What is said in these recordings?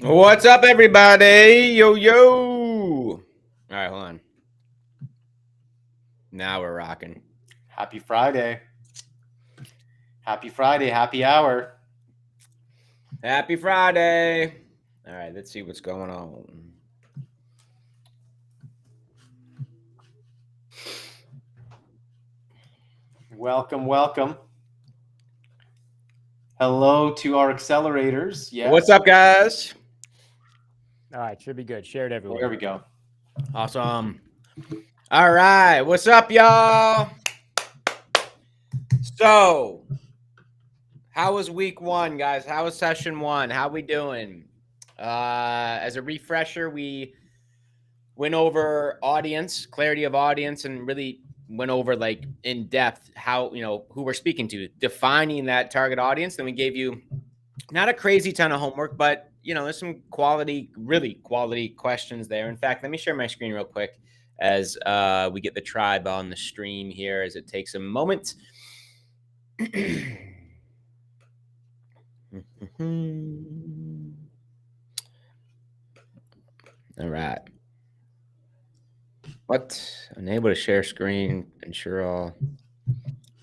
What's up, everybody? Yo, yo. All right, hold on. Now we're rocking. Happy Friday. Happy Friday. Happy hour. Happy Friday. All right, let's see what's going on. Welcome, welcome. Hello to our accelerators. Yes. What's up, guys? All right, should be good. Share it everywhere. There we go. Awesome. All right, what's up, y'all? So, how was week one, guys? How was session one? How we doing? As a refresher, we went over audience, clarity of audience, and really went over like in depth how, who we're speaking to, defining that target audience. Then we gave you not a crazy ton of homework, but there's some really quality questions there. In fact, let me share my screen real quick as we get the tribe on the stream here as it takes a moment. All right. What? Unable to share screen. Ensure all.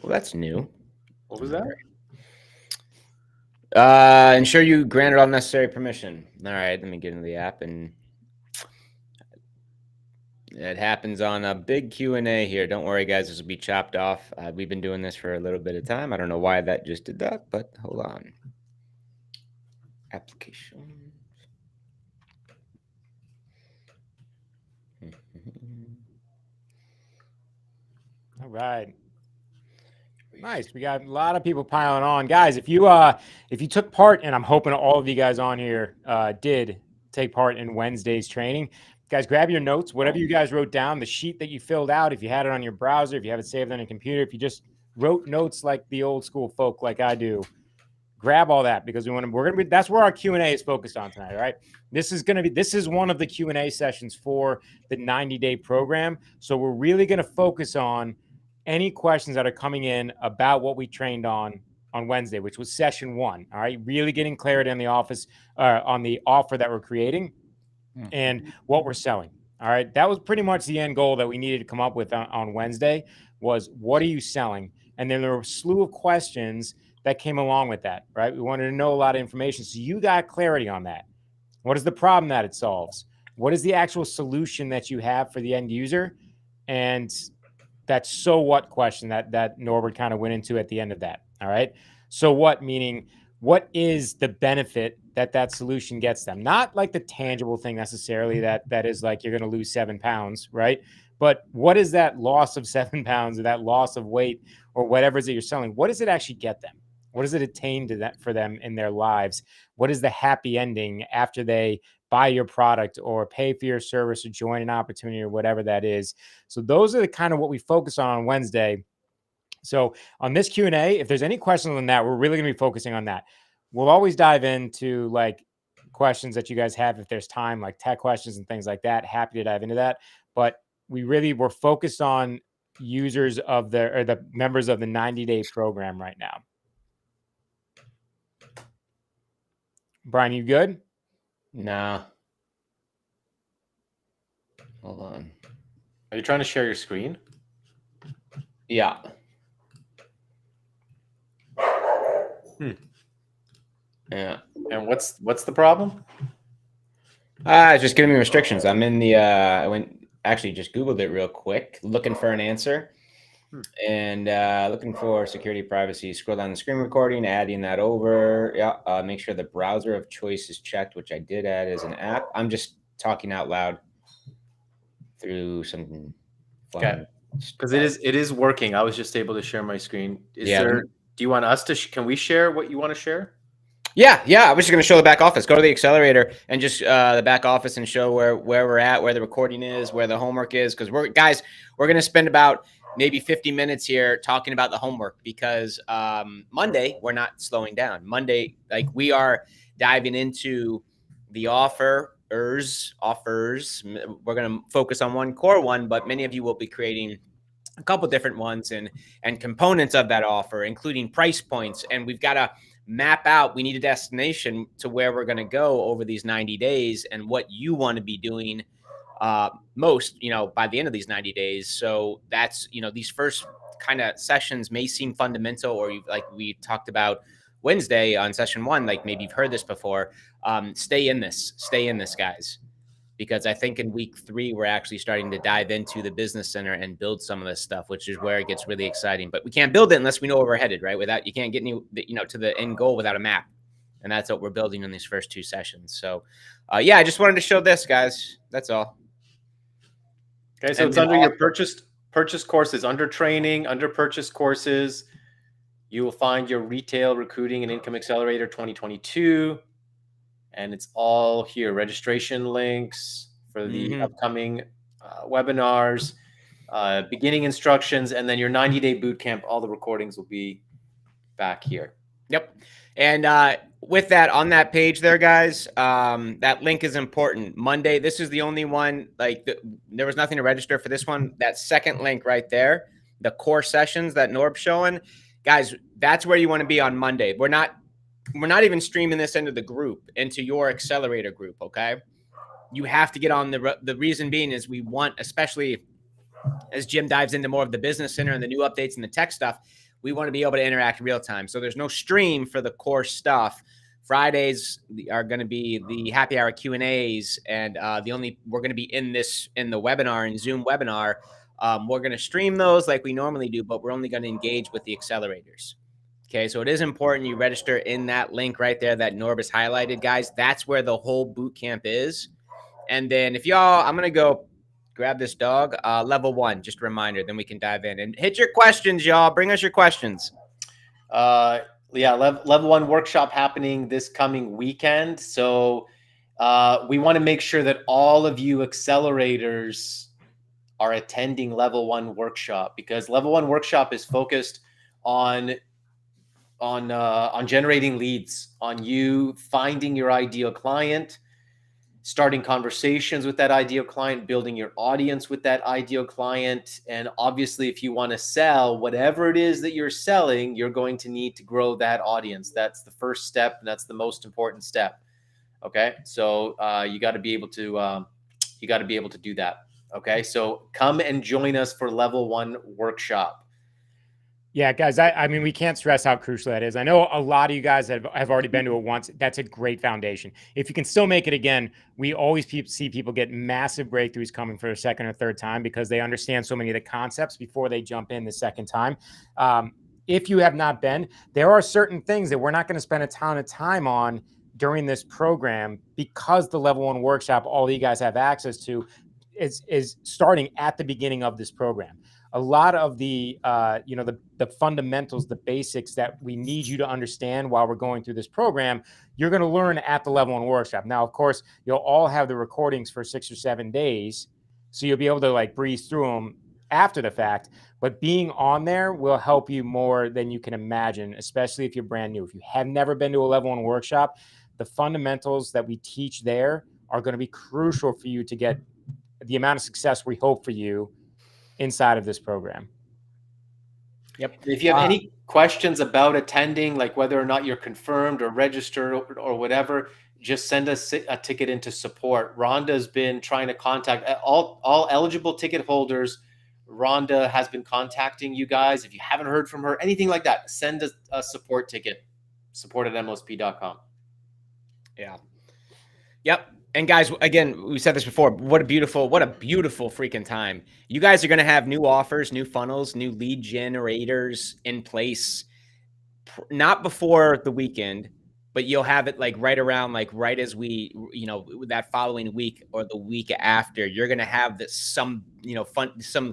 Well, that's new. What was that? Ensure you granted all necessary permission. All right, let me get into the app, and it happens on a big Q&A here. Don't worry, guys. This will be chopped off. We've been doing this for a little bit of time. I don't know why that just did that, but hold on. Applications. All right. Nice. We got a lot of people piling on. Guys, if you took part, and I'm hoping all of you guys on here did take part in Wednesday's training, guys, grab your notes, whatever you guys wrote down, the sheet that you filled out, if you had it on your browser, if you have it saved on your computer, if you just wrote notes like the old school folk like I do, grab all that, because that's where our Q&A is focused on tonight. All right. This is one of the Q&A sessions for the 90-day program. So we're really going to focus on any questions that are coming in about what we trained on Wednesday, which was session one. All right. Really getting clarity on the on the offer that we're creating and what we're selling. All right. That was pretty much the end goal that we needed to come up with on Wednesday was, what are you selling? And then there were a slew of questions that came along with that, right? We wanted to know a lot of information. So you got clarity on that. What is the problem that it solves? What is the actual solution that you have for the end user? And that so what question that Norbert kind of went into at the end of that. All right. So what, meaning what is the benefit that solution gets them? Not like the tangible thing necessarily that is like you're going to lose 7 pounds, right? But what is that loss of 7 pounds or that loss of weight or whatever it is that you're selling? What does it actually get them? What does it attain to that for them in their lives? What is the happy ending after they buy your product or pay for your service or join an opportunity or whatever that is? So those are the kind of what we focus on Wednesday. So on this Q&A, if there's any questions on that, we're really going to be focusing on that. We'll always dive into like questions that you guys have if there's time, like tech questions and things like that. Happy to dive into that. But we're focused on users of the members of the 90-day program right now. Brian, you good? No. Hold on. Are you trying to share your screen? Yeah. Yeah. And what's the problem? It's just giving me restrictions. I'm in the just Googled it real quick, looking for an answer. And looking for security, privacy. Scroll down the screen recording, adding that over. Yeah. Make sure the browser of choice is checked, which I did add as an app. I'm just talking out loud through some. Okay. Because it is working. I was just able to share my screen. Do you want us to? Can we share what you want to share? Yeah. I was just going to show the back office. Go to the Accelerator and just the back office and show where we're at, where the recording is, where the homework is. Because we're going to spend about maybe 50 minutes here talking about the homework, because Monday we're not slowing down. Monday, like, we are diving into the offers. We're going to focus on one core one, but many of you will be creating a couple different ones and components of that offer, including price points. And we've got to map out, we need a destination to where we're going to go over these 90 days and what you want to be doing most, by the end of these 90 days. So that's, these first kind of sessions may seem fundamental, or like we talked about Wednesday on session 1, like maybe you've heard this before. Stay in this, guys, because I think in week 3, we're actually starting to dive into the business center and build some of this stuff, which is where it gets really exciting. But we can't build it unless we know where we're headed, right? Without, you can't get to the end goal without a map. And that's what we're building in these first 2 sessions. So I just wanted to show this, guys. That's all. Okay, so it's under your purchase courses, under training, under purchase courses. You will find your retail recruiting and income accelerator 2022. And it's all here. Registration links for the upcoming webinars, beginning instructions, and then your 90-day bootcamp. All the recordings will be back here. Yep. And with that, on that page there, guys, that link is important. Monday, this is the only one, there was nothing to register for this one. That second link right there, the core sessions that Norb's showing, guys, that's where you want to be on Monday. We're not even streaming this into the group, into your accelerator group. Okay. You have to get on the reason being is we want, especially as Jim dives into more of the business center and the new updates and the tech stuff, we want to be able to interact real time. So there's no stream for the core stuff. Fridays are going to be the happy hour Q&As. And we're going to be in the webinar, in Zoom webinar. We're going to stream those like we normally do, but we're only going to engage with the accelerators. Okay, so it is important you register in that link right there that Norbis highlighted, guys. That's where the whole boot camp is. And then I'm going to go grab this dog, level 1, just a reminder, then we can dive in and hit your questions, y'all. Bring us your questions. Level 1 workshop happening this coming weekend. So we want to make sure that all of you accelerators are attending level 1 workshop, because level 1 workshop is focused on generating leads, on you finding your ideal client, starting conversations with that ideal client, building your audience with that ideal client. And obviously, if you want to sell whatever it is that you're selling, you're going to need to grow that audience. That's the first step, and that's the most important step. Okay, so you got to be able to do that. Okay, so come and join us for level 1 workshop. Yeah, guys, I mean, we can't stress how crucial that is. I know a lot of you guys have already been to it once. That's a great foundation. If you can still make it again, we always see people get massive breakthroughs coming for a second or third time because they understand so many of the concepts before they jump in the second time. If you have not been, there are certain things that we're not going to spend a ton of time on during this program because the level 1 workshop, all you guys have access to, is starting at the beginning of this program. A lot of the fundamentals, the basics that we need you to understand while we're going through this program, you're going to learn at the level 1 workshop. Now, of course, you'll all have the recordings for 6 or 7 days, so you'll be able to breeze through them after the fact. But being on there will help you more than you can imagine, especially if you're brand new. If you have never been to a level 1 workshop, the fundamentals that we teach there are going to be crucial for you to get the amount of success we hope for you inside of this program. Yep. If you have any questions about attending, like whether or not you're confirmed or registered or whatever, just send us a ticket into support. Rhonda's been trying to contact all eligible ticket holders. Rhonda has been contacting you guys. If you haven't heard from her, anything like that, send a support ticket, support@mlsp.com. Yeah. Yep. And guys, again, we said this before, what a beautiful freaking time. You guys are going to have new offers, new funnels, new lead generators in place, not before the weekend, but you'll have it right around, right as we, that following week or the week after, you're going to have some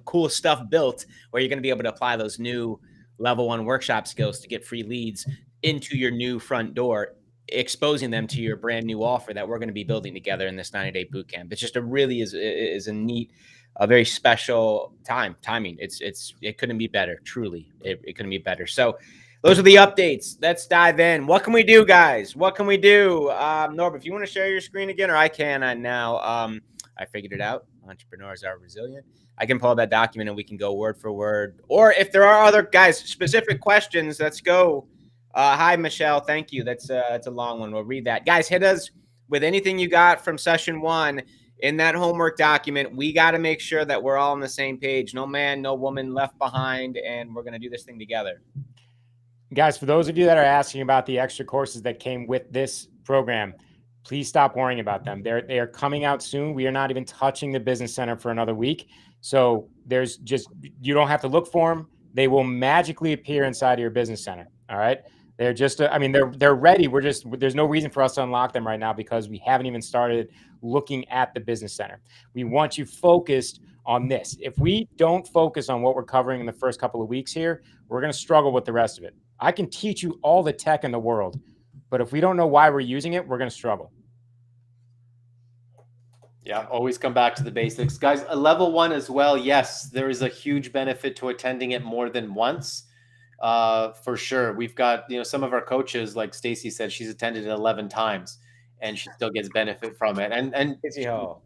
cool stuff built where you're going to be able to apply those new level 1 workshop skills to get free leads into your new front door, exposing them to your brand new offer that we're going to be building together in this 90-day bootcamp. It's just is a neat, a very special timing. It couldn't be better. Truly, it couldn't be better. So those are the updates. Let's dive in. What can we do, guys? What can we do? Norbert, if you want to share your screen again, or I can now. I figured it out. Entrepreneurs are resilient. I can pull up that document and we can go word for word. Or if there are other guys specific questions, let's go. Hi, Michelle. Thank you. That's a long one. We'll read that. Guys, hit us with anything you got from session 1 in that homework document. We got to make sure that we're all on the same page. No man, no woman left behind, and we're going to do this thing together. Guys, for those of you that are asking about the extra courses that came with this program, please stop worrying about them. They are coming out soon. We are not even touching the business center for another week. So there's just, you don't have to look for them. They will magically appear inside of your business center. All right. They're just, I mean, they're ready. There's no reason for us to unlock them right now because we haven't even started looking at the business center. We want you focused on this. If we don't focus on what we're covering in the first couple of weeks here, we're going to struggle with the rest of it. I can teach you all the tech in the world, but if we don't know why we're using it, we're going to struggle. Yeah, always come back to the basics. Guys, a level 1 as well. Yes, there is a huge benefit to attending it more than once. For sure. We've got, some of our coaches, like Stacy said, she's attended it 11 times and she still gets benefit from it. And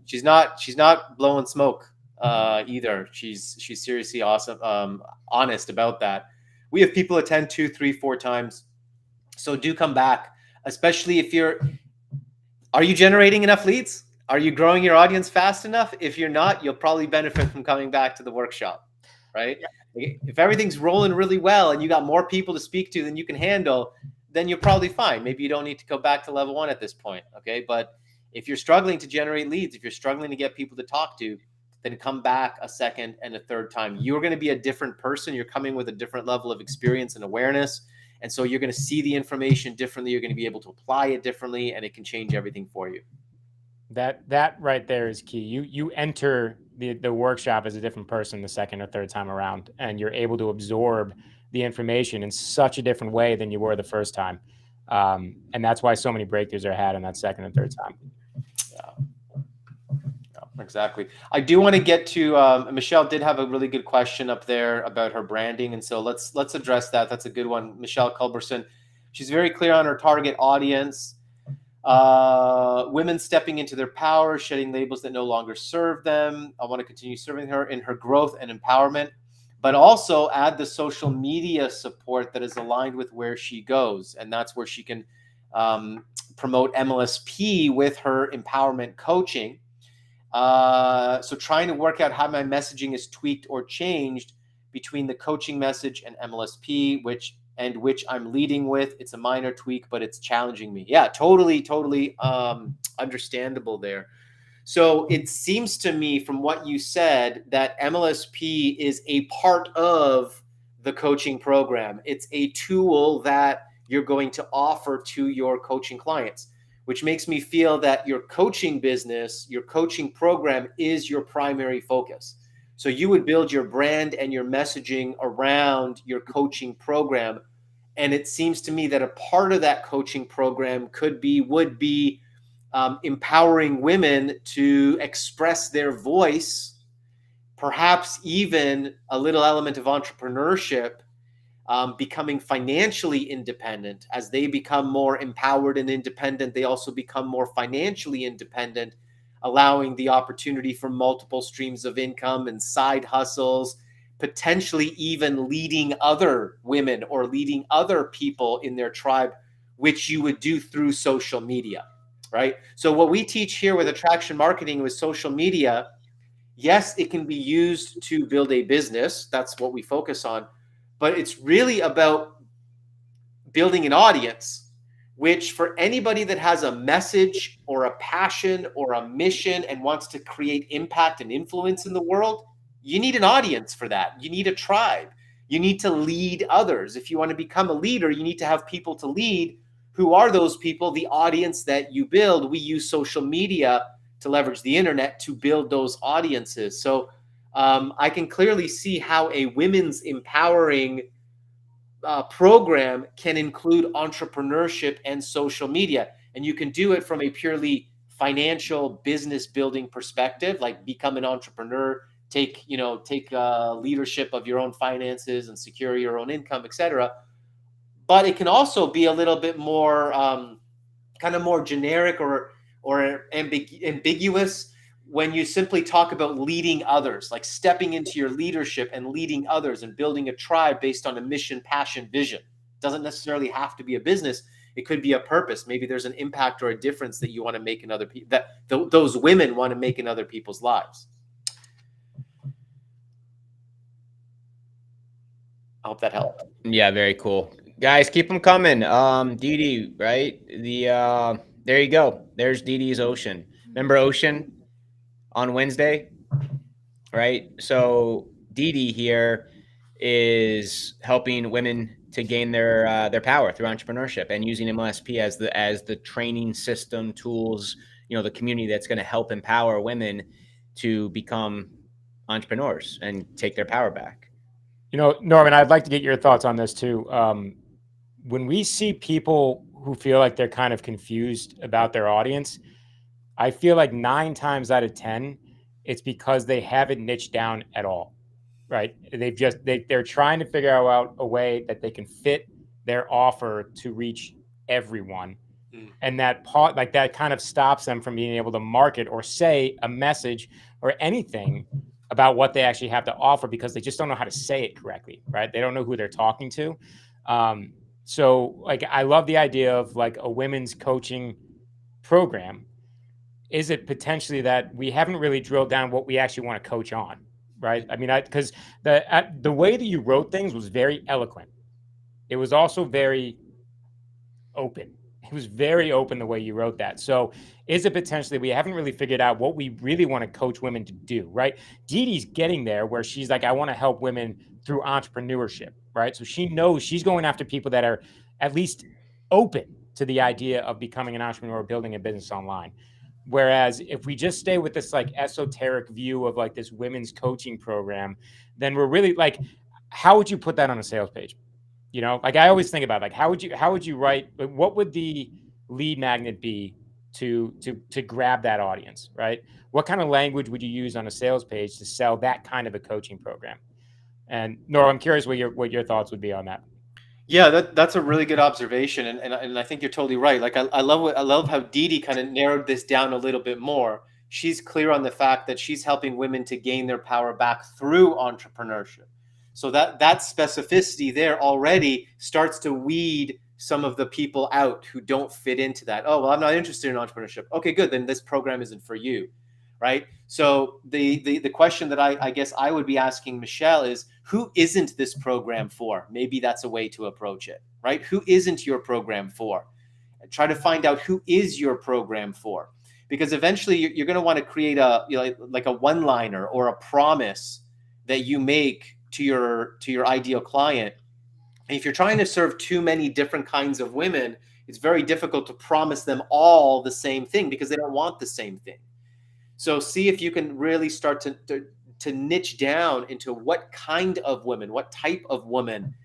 she's not blowing smoke either. She's seriously awesome, honest about that. We have people attend 2, 3, 4 times. So do come back, especially if are you generating enough leads? Are you growing your audience fast enough? If you're not, you'll probably benefit from coming back to the workshop, right? Yeah. If everything's rolling really well and you got more people to speak to than you can handle, then you're probably fine. Maybe you don't need to go back to level 1 at this point, okay? But if you're struggling to generate leads, if you're struggling to get people to talk to, then come back a second and a third time. You're going to be a different person. You're coming with a different level of experience and awareness. And so you're going to see the information differently. You're going to be able to apply it differently, and it can change everything for you. That right there is key. You enter the workshop as a different person the second or third time around, and you're able to absorb the information in such a different way than you were the first time. And that's why so many breakthroughs are had in that second and third time. Yeah, exactly. I do want to get to Michelle did have a really good question up there about her branding, and so let's address that. That's a good one. Michelle Culberson, she's very clear on her target audience. Women stepping into their power, shedding labels that no longer serve them. I want to continue serving her in her growth and empowerment, but also add the social media support that is aligned with where she goes. And that's where she can promote MLSP with her empowerment coaching. So trying to work out how my messaging is tweaked or changed between the coaching message and MLSP, which I'm leading with. It's a minor tweak, but it's challenging me. Yeah, totally understandable there. So it seems to me from what you said that MLSP is a part of the coaching program. It's a tool that you're going to offer to your coaching clients, which makes me feel that your coaching business, your coaching program is your primary focus. So you would build your brand and your messaging around your coaching program. And it seems to me that a part of that coaching program would be empowering women to express their voice, perhaps even a little element of entrepreneurship, becoming financially independent. As they become more empowered and independent, they also become more financially independent, allowing the opportunity for multiple streams of income and side hustles, potentially even leading other women or leading other people in their tribe, which you would do through social media, right? So what we teach here with attraction marketing with social media, yes, it can be used to build a business. That's what we focus on. But it's really about building an audience, which for anybody that has a message or a passion or a mission and wants to create impact and influence in the world, you need an audience for that. You need a tribe. You need to lead others. If you want to become a leader, you need to have people to lead. Who are those people? The audience that you build. We use social media to leverage the internet to build those audiences. So I can clearly see how a women's empowering program can include entrepreneurship and social media. And you can do it from a purely financial business building perspective, like become an entrepreneur, take leadership of your own finances and secure your own income, etc. But it can also be a little bit more kind of more generic or ambiguous when you simply talk about leading others, like stepping into your leadership and leading others and building a tribe based on a mission, passion, vision. doesn't necessarily have to be a business. It could be a purpose. Maybe there's an impact or a difference that you want to make in other people, that those women want to make in other people's lives. I hope that helped. Yeah, very cool. Guys, keep them coming. Dee Dee, right? There you go. There's Dee Dee's Ocean. Remember Ocean on Wednesday? Right? So Dee Dee here is helping women to gain their power through entrepreneurship and using MLSP as the training system, tools, the community that's going to help empower women to become entrepreneurs and take their power back. Norman, I'd like to get your thoughts on this too. When we see people who feel like they're kind of confused about their audience, I feel like 9 times out of 10, it's because they haven't niched down at all, right? They're trying to figure out a way that they can fit their offer to reach everyone. And that kind of stops them from being able to market or say a message or anything about what they actually have to offer, because they just don't know how to say it correctly, right? They don't know who they're talking to. So I love the idea of like a women's coaching program. Is it potentially that we haven't really drilled down what we actually want to coach on, right? I mean, because the way that you wrote things was very eloquent. It was also very open. It was very open the way you wrote that. So is it potentially we haven't really figured out what we really want to coach women to do, right? Dee Dee's getting there where she's like, I want to help women through entrepreneurship, right? So she knows she's going after people that are at least open to the idea of becoming an entrepreneur, building a business online. Whereas if we just stay with this like esoteric view of like this women's coaching program, then we're really like, how would you put that on a sales page? Like I always think about like, how would you write, what would the lead magnet be to grab that audience, right? What kind of language would you use on a sales page to sell that kind of a coaching program? And Nora, I'm curious what your thoughts would be on that. Yeah, that's a really good observation, and I think you're totally right. Like I love how Dee Dee kind of narrowed this down a little bit more. She's clear on the fact that she's helping women to gain their power back through entrepreneurship. So that specificity there already starts to weed some of the people out who don't fit into that. Oh, well, I'm not interested in entrepreneurship. Okay, good. Then this program isn't for you, right? So the question that I guess I would be asking Michelle is, who isn't this program for? Maybe that's a way to approach it, right? Who isn't your program for? And try to find out who is your program for, because eventually you're going to want to create like a one-liner or a promise that you make to your ideal client. And if you're trying to serve too many different kinds of women, it's very difficult to promise them all the same thing because they don't want the same thing. So see if you can really start to niche down into what kind of women, what type of woman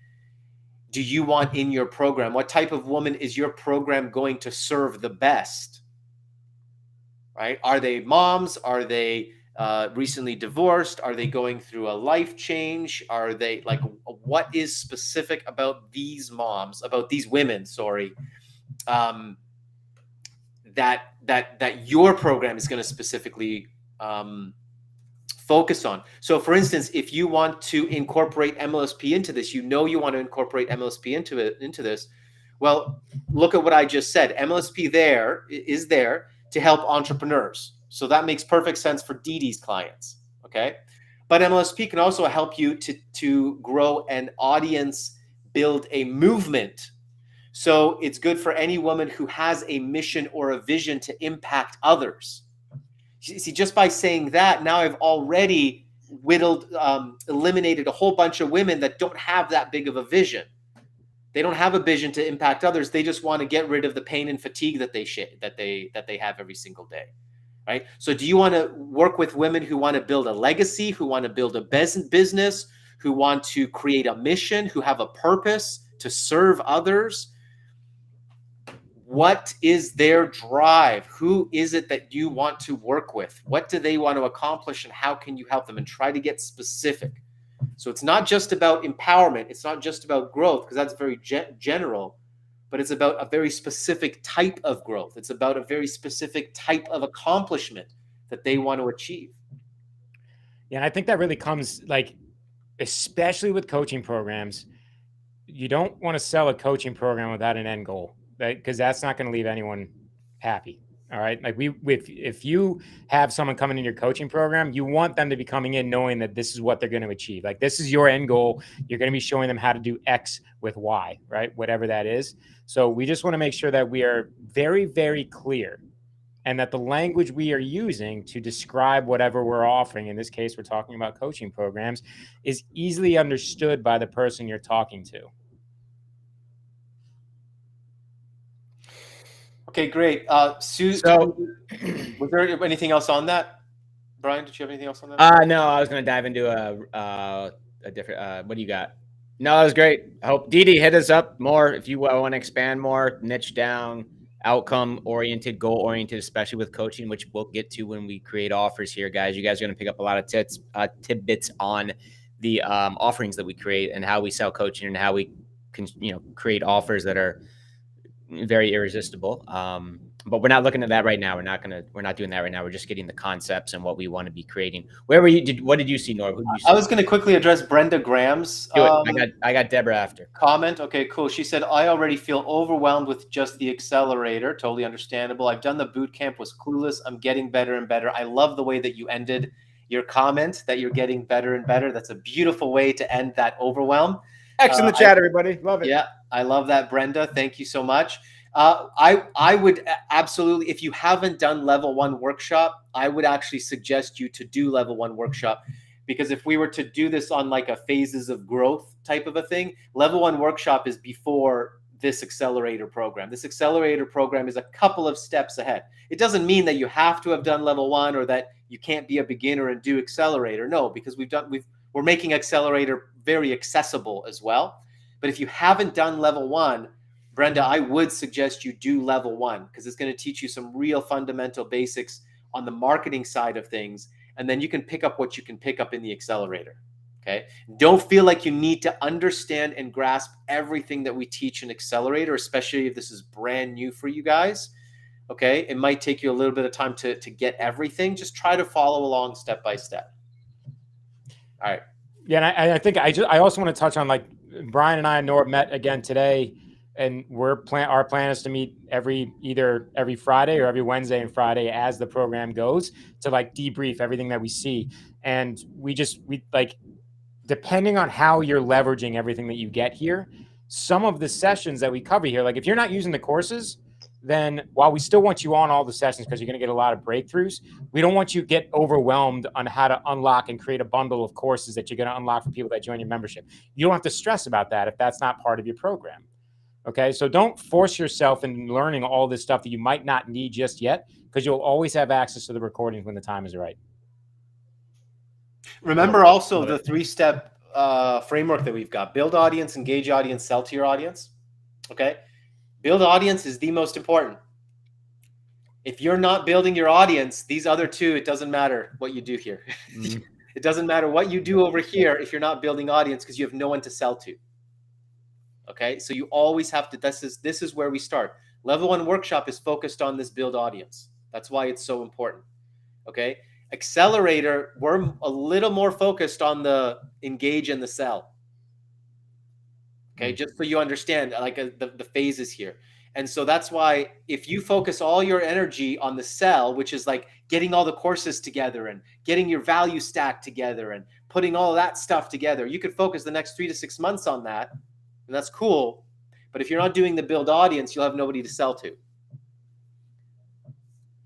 do you want in your program? What type of woman is your program going to serve the best? Right? Are they moms? Are they recently divorced? Are they going through a life change? Are they like, what is specific about these moms, about these women, sorry, that your program is going to specifically focus on? So for instance, if you want to incorporate MLSP into this, you want to incorporate MLSP into this, well, look at what I just said. MLSP is there to help entrepreneurs. So that makes perfect sense for Dee Dee's clients, okay? But MLSP can also help you to grow an audience, build a movement. So it's good for any woman who has a mission or a vision to impact others. See, just by saying that, now I've already eliminated a whole bunch of women that don't have that big of a vision. They don't have a vision to impact others. They just want to get rid of the pain and fatigue that they have every single day, right? So do you want to work with women who want to build a legacy, who want to build a business, who want to create a mission, who have a purpose to serve others? What is their drive? Who is it that you want to work with? What do they want to accomplish, and how can you help them? And try to get specific. So it's not just about empowerment. It's not just about growth, because that's very general, but it's about a very specific type of growth. It's about a very specific type of accomplishment that they want to achieve. Yeah, and I think that really comes, like, especially with coaching programs, you don't want to sell a coaching program without an end goal, because that's not going to leave anyone happy. All right. Like if you have someone coming in your coaching program, you want them to be coming in knowing that this is what they're going to achieve. Like this is your end goal. You're going to be showing them how to do X with Y, right? Whatever that is. So we just want to make sure that we are very, very clear, and that the language we are using to describe whatever we're offering, in this case, we're talking about coaching programs, is easily understood by the person you're talking to. Okay, great. Sue, So, was there anything else on that? Brian, did you have anything else on that? no, I was going to dive into a different. What do you got? No, that was great. I hope Didi hit us up more if you want to expand more, niche down, outcome oriented, goal oriented, especially with coaching, which we'll get to when we create offers here, guys. You guys are going to pick up a lot of tidbits on the offerings that we create and how we sell coaching and how we can, create offers that are very irresistible. But we're not looking at that right now. We're not doing that right now. We're just getting the concepts and what we want to be creating. What did you see, Norm? Who did you see? I was going to quickly address Brenda Graham's I got Deborah after. comment. Okay, cool. She said, I already feel overwhelmed with just the accelerator. Totally understandable. I've done the boot camp, was clueless. I'm getting better and better. I love the way that you ended your comment, that you're getting better and better. That's a beautiful way to end that overwhelm. X in the chat, everybody. Love it. Yeah, I love that, Brenda. Thank you so much. I would absolutely, if you haven't done level 1 workshop, I would actually suggest you to do level 1 workshop, because if we were to do this on like a phases of growth type of a thing, level 1 workshop is before this accelerator program. This accelerator program is a couple of steps ahead. It doesn't mean that you have to have done level 1 or that you can't be a beginner and do accelerator. No, because we're making accelerator very accessible as well. But if you haven't done level 1, Brenda, I would suggest you do level 1, because it's going to teach you some real fundamental basics on the marketing side of things. And then you can pick up what you can pick up in the accelerator. Okay. Don't feel like you need to understand and grasp everything that we teach in accelerator, especially if this is brand new for you guys. Okay. It might take you a little bit of time to get everything. Just try to follow along step by step. All right. Yeah. And I think I also want to touch on, like, Brian and I and Nora met again today, and our plan is to meet either every Friday or every Wednesday and Friday as the program goes, to like debrief everything that we see. And we like, depending on how you're leveraging everything that you get here, some of the sessions that we cover here, like if you're not using the courses, then while we still want you on all the sessions because you're going to get a lot of breakthroughs, we don't want you to get overwhelmed on how to unlock and create a bundle of courses that you're going to unlock for people that join your membership. You don't have to stress about that if that's not part of your program. Okay, so don't force yourself in learning all this stuff that you might not need just yet, because you'll always have access to the recordings when the time is right. Remember also the 3-step framework that we've got: build audience, engage audience, sell to your audience. Okay. Build audience is the most important. If you're not building your audience, these other two, it doesn't matter what you do here. Mm-hmm. It doesn't matter what you do over here if you're not building audience, because you have no one to sell to. Okay. So you always have to, this is where we start. Level 1 workshop is focused on this build audience. That's why it's so important. Okay. Accelerator, we're a little more focused on the engage and the sell. Okay, just so you understand, like the phases here. And so that's why if you focus all your energy on the sell, which is like getting all the courses together and getting your value stack together and putting all that stuff together, you could focus the next 3 to 6 months on that. And that's cool. But if you're not doing the build audience, you'll have nobody to sell to.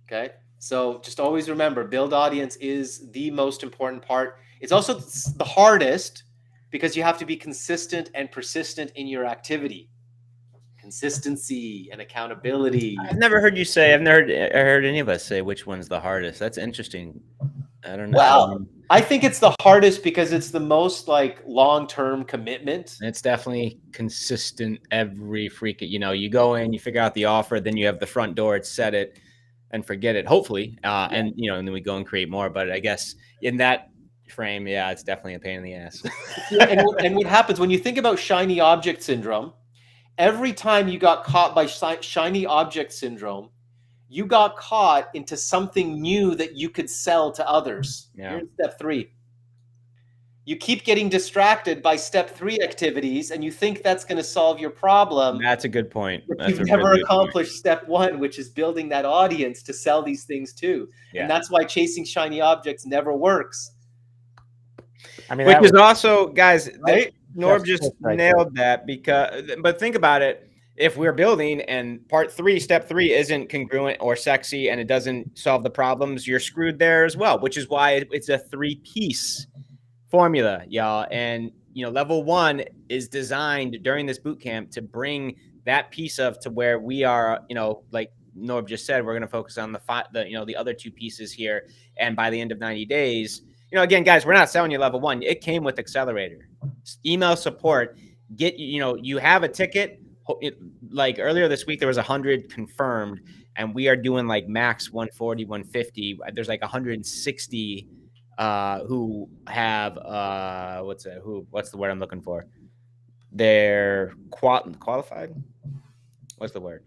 Okay. So just always remember, build audience is the most important part. It's also the hardest, because you have to be consistent and persistent in your activity. Consistency and accountability. I've never heard any of us say which one's the hardest. That's interesting. I don't know. Well, I think it's the hardest because it's the most like long-term commitment. It's definitely consistent every you go in, you figure out the offer, then you have the front door, it's set it and forget it, hopefully. And then we go and create more. But I guess in that frame, yeah, it's definitely a pain in the ass. and what happens when you think about shiny object syndrome, every time you got caught by shiny object syndrome, you got caught into something new that you could sell to others. Yeah. Here's step 3. you keep getting distracted by step 3 activities and you think that's going to solve your problem. That's a good point. But That's you've a never really good point. accomplished step 1, which is building that audience to sell these things to. Yeah. And that's why chasing shiny objects never works. I mean, Which that is was also, guys, Right? Norb Chef's just kiss right nailed that, because, but think about it. If we're building and part 3, step 3 isn't congruent or sexy and it doesn't solve the problems, you're screwed there as well, which is why it's a 3-piece formula, y'all. And, you know, level 1 is designed during this boot camp to bring that piece of to where we are, you know, like Norb just said, we're going to focus on the other 2 pieces here. And by the end of 90 days, you know, again, guys, we're not selling you level 1. It came with Accelerator. Email support. You have a ticket. Like earlier this week, there was 100 confirmed, and we are doing like max 140, 150. There's like 160 who have what's the word I'm looking for? They're qualified. What's the word?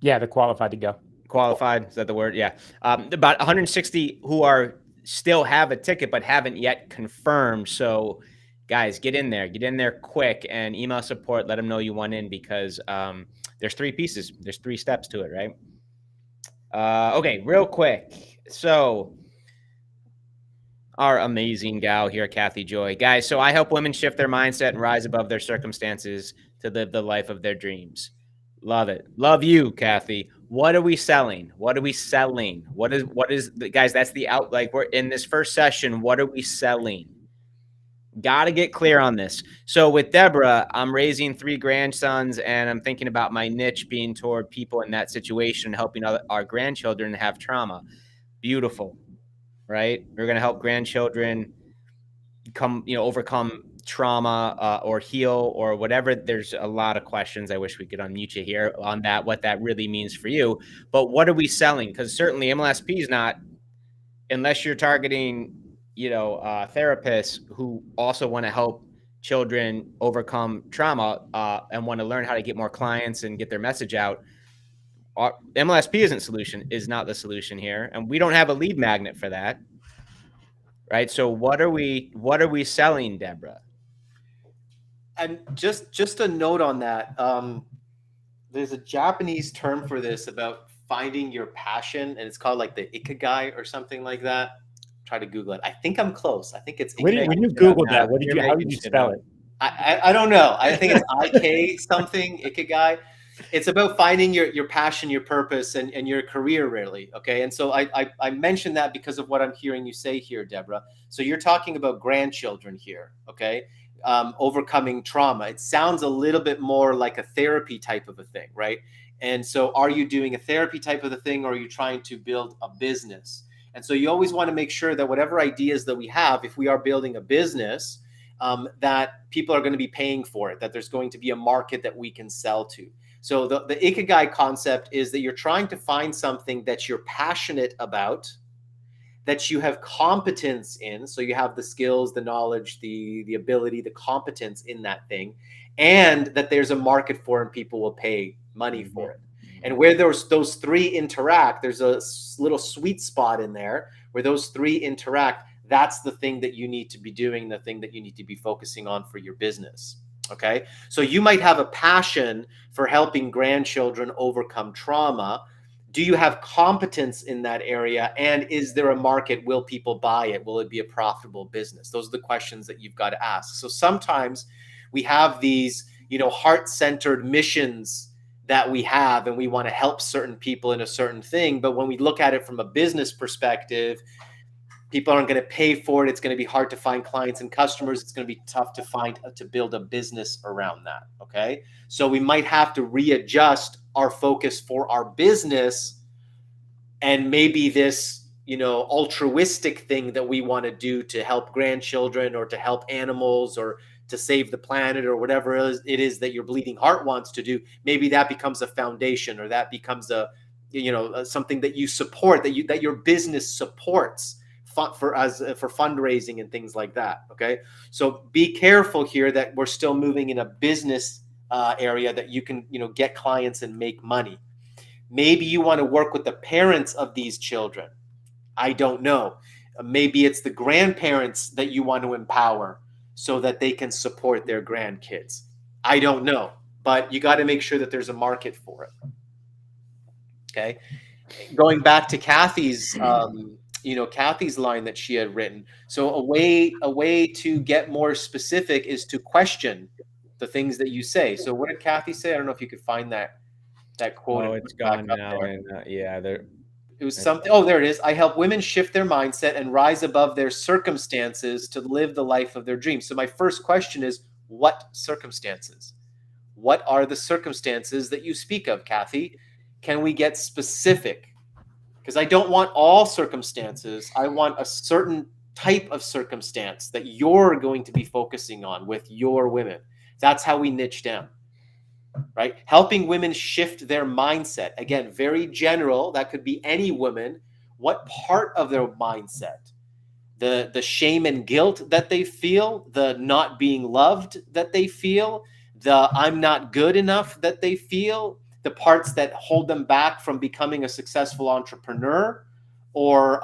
Yeah, they're qualified to go. Qualified, is that the word? Yeah. About 160 who are still have a ticket but haven't yet confirmed. So, guys, get in there quick, and email support. Let them know you want in, because there's 3 pieces. There's 3 steps to it, right? Okay, real quick. So, our amazing gal here, Kathy Joy. Guys, so I help women shift their mindset and rise above their circumstances to live the life of their dreams. Love it. Love you, Kathy. What are we selling? What is guys, that's the out, like, we're in this first session. What are we selling? Got to get clear on this. So with Deborah, I'm raising 3 grandsons, and I'm thinking about my niche being toward people in that situation, helping our grandchildren have trauma. Beautiful, right? We're going to help grandchildren overcome trauma or heal or whatever. There's a lot of questions. I wish we could unmute you here on that, what that really means for you. But what are we selling? Because certainly MLSP is not, unless you're targeting, therapists who also want to help children overcome trauma and want to learn how to get more clients and get their message out. MLSP is not the solution here, and we don't have a lead magnet for that. Right. So what are we selling, Deborah? And just a note on that. There's a Japanese term for this about finding your passion, and it's called like the ikigai or something like that. Try to Google it. I think I'm close. I think it's When you Googled that, how did you spell it? I don't know. I think it's IK something, ikigai. It's about finding your passion, your purpose, and your career, really. Okay. And so I mentioned that because of what I'm hearing you say here, Deborah. So you're talking about grandchildren here. Okay. Overcoming trauma. It sounds a little bit more like a therapy type of a thing, right? And so are you doing a therapy type of a thing, or are you trying to build a business? And so you always want to make sure that whatever ideas that we have, if we are building a business, that people are going to be paying for it, that there's going to be a market that we can sell to. So the ikigai concept is that you're trying to find something that you're passionate about, that you have competence in. So you have the skills, the knowledge, the ability, the competence in that thing, and that there's a market for it and people will pay money for it. And where those 3 interact, there's a little sweet spot in there where those 3 interact. That's the thing that you need to be doing, the thing that you need to be focusing on for your business. Okay. So you might have a passion for helping grandchildren overcome trauma. Do you have competence in that area? And is there a market? Will people buy it? Will it be a profitable business? Those are the questions that you've got to ask. So sometimes we have these, heart-centered missions that we have, and we want to help certain people in a certain thing. But when we look at it from a business perspective, people aren't going to pay for it. It's going to be hard to find clients and customers. It's going to be tough to build a business around that. Okay. So we might have to readjust our focus for our business, and maybe this, altruistic thing that we want to do to help grandchildren or to help animals or to save the planet or whatever it is that your bleeding heart wants to do. Maybe that becomes a foundation, or that becomes something that you support, that your business supports for fundraising and things like that. Okay. So be careful here that we're still moving in a business area that you can, get clients and make money. Maybe you want to work with the parents of these children. I don't know. Maybe it's the grandparents that you want to empower so that they can support their grandkids. I don't know, but you got to make sure that there's a market for it. Okay. Going back to Kathy's, Kathy's line that she had written. So a way to get more specific is to question the things that you say. So what did Kathy say? I don't know if you could find that quote. Oh, it's gone now. And yeah, it was something. Oh, there it is. I help women shift their mindset and rise above their circumstances to live the life of their dreams. So my first question is, what circumstances? What are the circumstances that you speak of, Kathy? Can we get specific? Because I don't want all circumstances. I want a certain type of circumstance that you're going to be focusing on with your women. That's how we niche down, right? Helping women shift their mindset. Again, very general. That could be any woman. What part of their mindset? The shame and guilt that they feel, the not being loved that they feel, the I'm not good enough that they feel, the parts that hold them back from becoming a successful entrepreneur or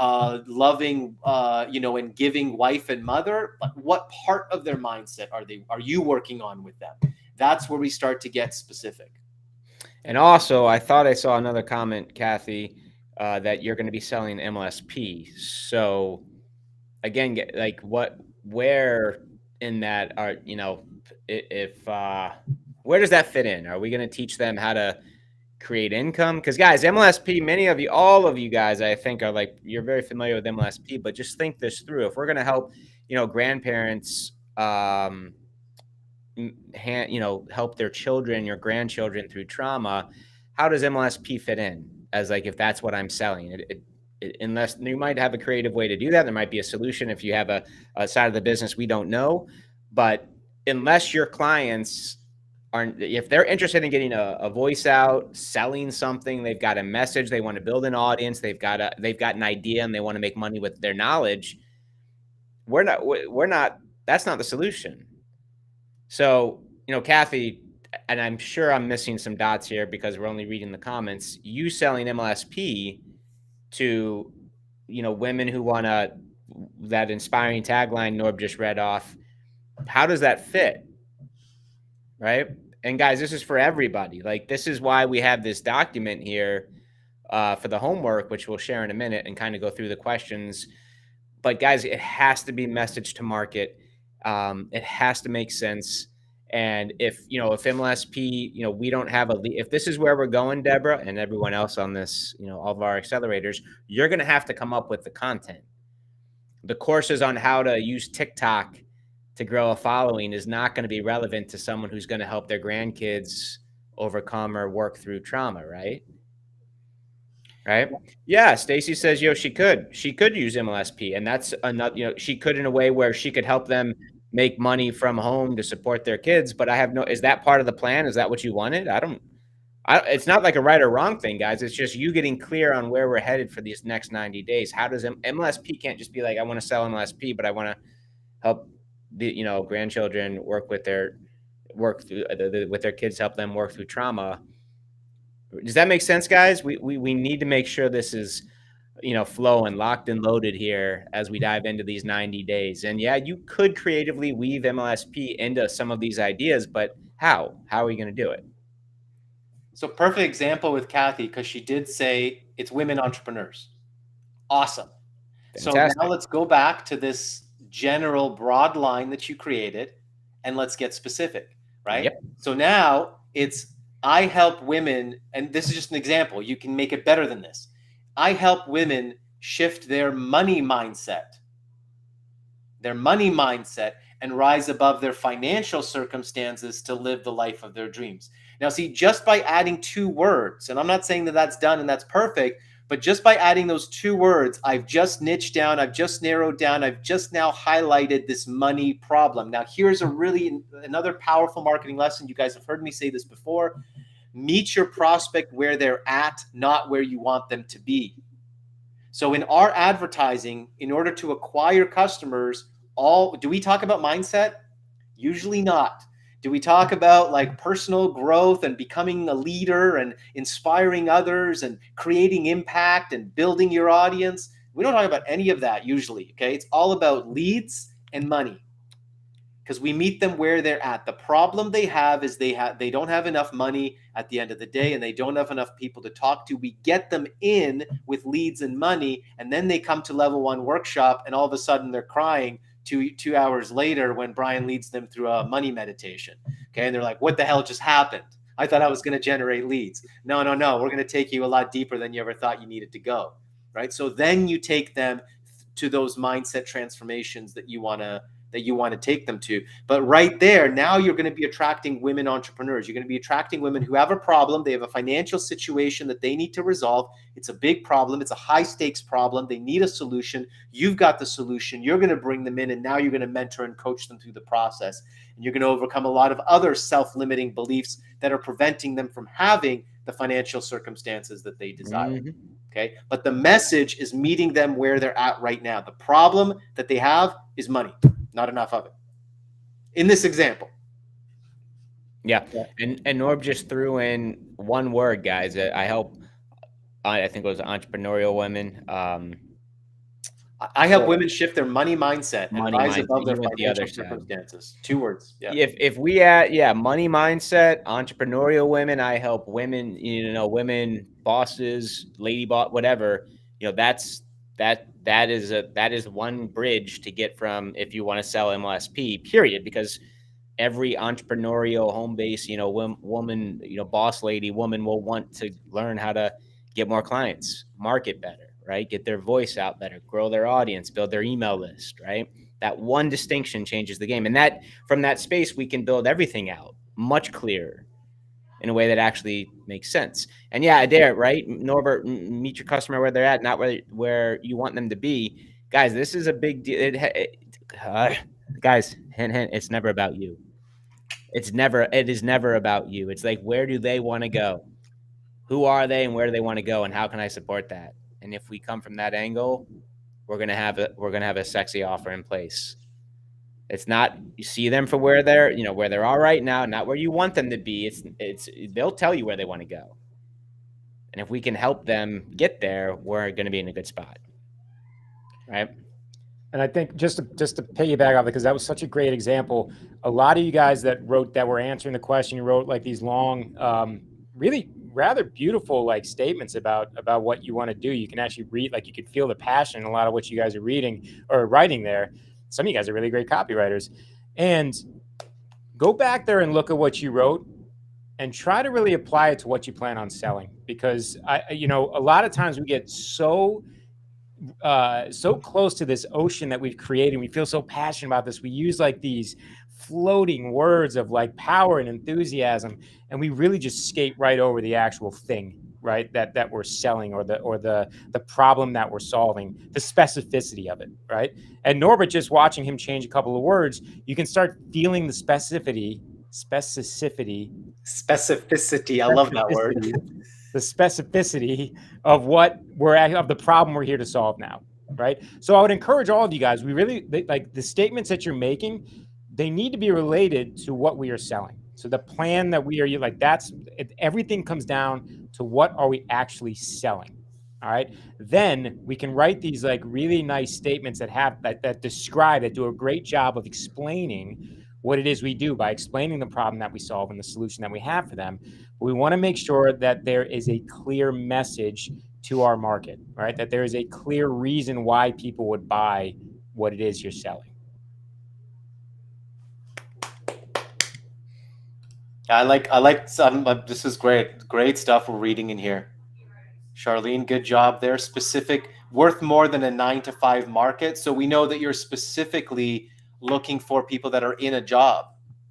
loving, and giving wife and mother. What part of their mindset are you working on with them? That's where we start to get specific. And also, I thought I saw another comment, Kathy, that you're going to be selling MLSP. So again, where in that are, where does that fit in? Are we going to teach them how to create income? Because guys, MLSP, many of you, all of you guys, I think are you're very familiar with MLSP, but just think this through. If we're going to help, grandparents, help their children, your grandchildren through trauma, how does MLSP fit in as if that's what I'm selling? Unless you might have a creative way to do that. There might be a solution if you have a side of the business we don't know, but unless your clients if they're interested in getting a voice out, selling something, they've got a message, they want to build an audience, they've got an idea and they want to make money with their knowledge, we're not, that's not the solution. So, Kathy, and I'm sure I'm missing some dots here because we're only reading the comments, you selling MLSP to, women who want that inspiring tagline Norb just read off, how does that fit? Right? And guys, this is for everybody. This is why we have this document here for the homework, which we'll share in a minute and kind of go through the questions. But guys, it has to be messaged to market. It has to make sense. And if MLSP, we don't have if this is where we're going, Deborah, and everyone else on this, all of our accelerators, you're going to have to come up with the content. The courses on how to use TikTok to grow a following is not going to be relevant to someone who's going to help their grandkids overcome or work through trauma, right? Right? Yeah, Stacy says, she could use MLSP, and that's another, she could in a way where she could help them make money from home to support their kids. But is that part of the plan? Is that what you wanted? It's not like a right or wrong thing, guys. It's just you getting clear on where we're headed for these next 90 days. How does MLSP can't just be I want to sell MLSP, but I want to help the, grandchildren work with their kids, help them work through trauma. Does that make sense, guys? We need to make sure this is, flowing, locked and loaded here as we dive into these 90 days. And yeah, you could creatively weave MLSP into some of these ideas, but how are we going to do it? So perfect example with Kathy, because she did say it's women entrepreneurs. Awesome. Fantastic. So now let's go back to this general broad line that you created and let's get specific, right? Yep. So now it's, I help women, and this is just an example. You can make it better than this. I help women shift their money mindset and rise above their financial circumstances to live the life of their dreams. Now, see, just by adding 2 words, and I'm not saying that that's done and that's perfect, but just by adding those 2 words, I've just niched down, I've just narrowed down, I've just now highlighted this money problem. Now, here's another powerful marketing lesson. You guys have heard me say this before. Meet your prospect where they're at, not where you want them to be. So in our advertising, in order to acquire customers, do we talk about mindset? Usually not. Do we talk about personal growth and becoming a leader and inspiring others and creating impact and building your audience? We don't talk about any of that usually, okay? It's all about leads and money, because we meet them where they're at. The problem they have is they don't have enough money at the end of the day, and they don't have enough people to talk to. We get them in with leads and money, and then they come to level 1 workshop, and all of a sudden they're crying two hours later when Brian leads them through a money meditation. Okay, and they're like, "What the hell just happened? I thought I was going to generate leads." No. We're going to take you a lot deeper than you ever thought you needed to go, right? So then you take them to those mindset transformations that you want to take them to. But right there, now you're going to be attracting women entrepreneurs. You're going to be attracting women who have a problem. They have a financial situation that they need to resolve. It's a big problem. It's a high stakes problem. They need a solution. You've got the solution. You're going to bring them in, and now you're going to mentor and coach them through the process. And you're going to overcome a lot of other self-limiting beliefs that are preventing them from having the financial circumstances that they desire. Okay. But the message is meeting them where they're at right now. The problem that they have is money, not enough of it. In this example. Yeah. And Norb just threw in one word, guys. I think it was entrepreneurial women. I help women shift their money mindset and rise above their financial circumstances. 2 words. Yeah. If we add, money mindset, entrepreneurial women, I help women, women bosses, lady boss, whatever, that is one bridge to get from, if you want to sell MLSP, period, because every entrepreneurial home base, woman, boss lady woman will want to learn how to get more clients, market better, right? Get their voice out better, grow their audience, build their email list, right? That one distinction changes the game. And that from that space, we can build everything out much clearer in a way that actually makes sense. And yeah, Adair, right? Norbert, meet your customer where they're at, not where you want them to be. Guys, this is a big deal. Guys, hint, it's never about you. It is never about you. It's like, where do they want to go? Who are they and where do they want to go? And how can I support that? And if we come from that angle, we're going to have a sexy offer in place. It's not, you see them for where they're all right now, not where you want them to be. They'll tell you where they want to go. And if we can help them get there, we're going to be in a good spot. Right. And I think just to piggyback off, because that was such a great example. A lot of you guys that were answering the question, you wrote like these long, really rather beautiful like statements about what you want to do. You can actually read, like you could feel the passion in a lot of what you guys are reading or writing there. Some of you guys are really great copywriters. And go back there and look at what you wrote and try to really apply it to what you plan on selling. Because a lot of times we get so close to this ocean that we've created. We feel so passionate about this. We use like these floating words of like power and enthusiasm, and we really just skate right over the actual thing, right? That we're selling, or the problem that we're solving, the specificity of it, right? And Norbert, just watching him change a couple of words, you can start feeling the specificity. I love that word. The specificity of of the problem we're here to solve now, right? So I would encourage all of you guys, like the statements that you're making, they need to be related to what we are selling. So the plan that we are like, everything comes down to what are we actually selling. All right. Then we can write these like really nice statements that describe, that do a great job of explaining what it is we do by explaining the problem that we solve and the solution that we have for them. But we want to make sure that there is a clear message to our market, right? That there is a clear reason why people would buy what it is you're selling. I like this is great stuff we're reading in here. Charlene, good job there. Specific, worth more than a 9-to-5 market. So we know that you're specifically looking for people that are in a job,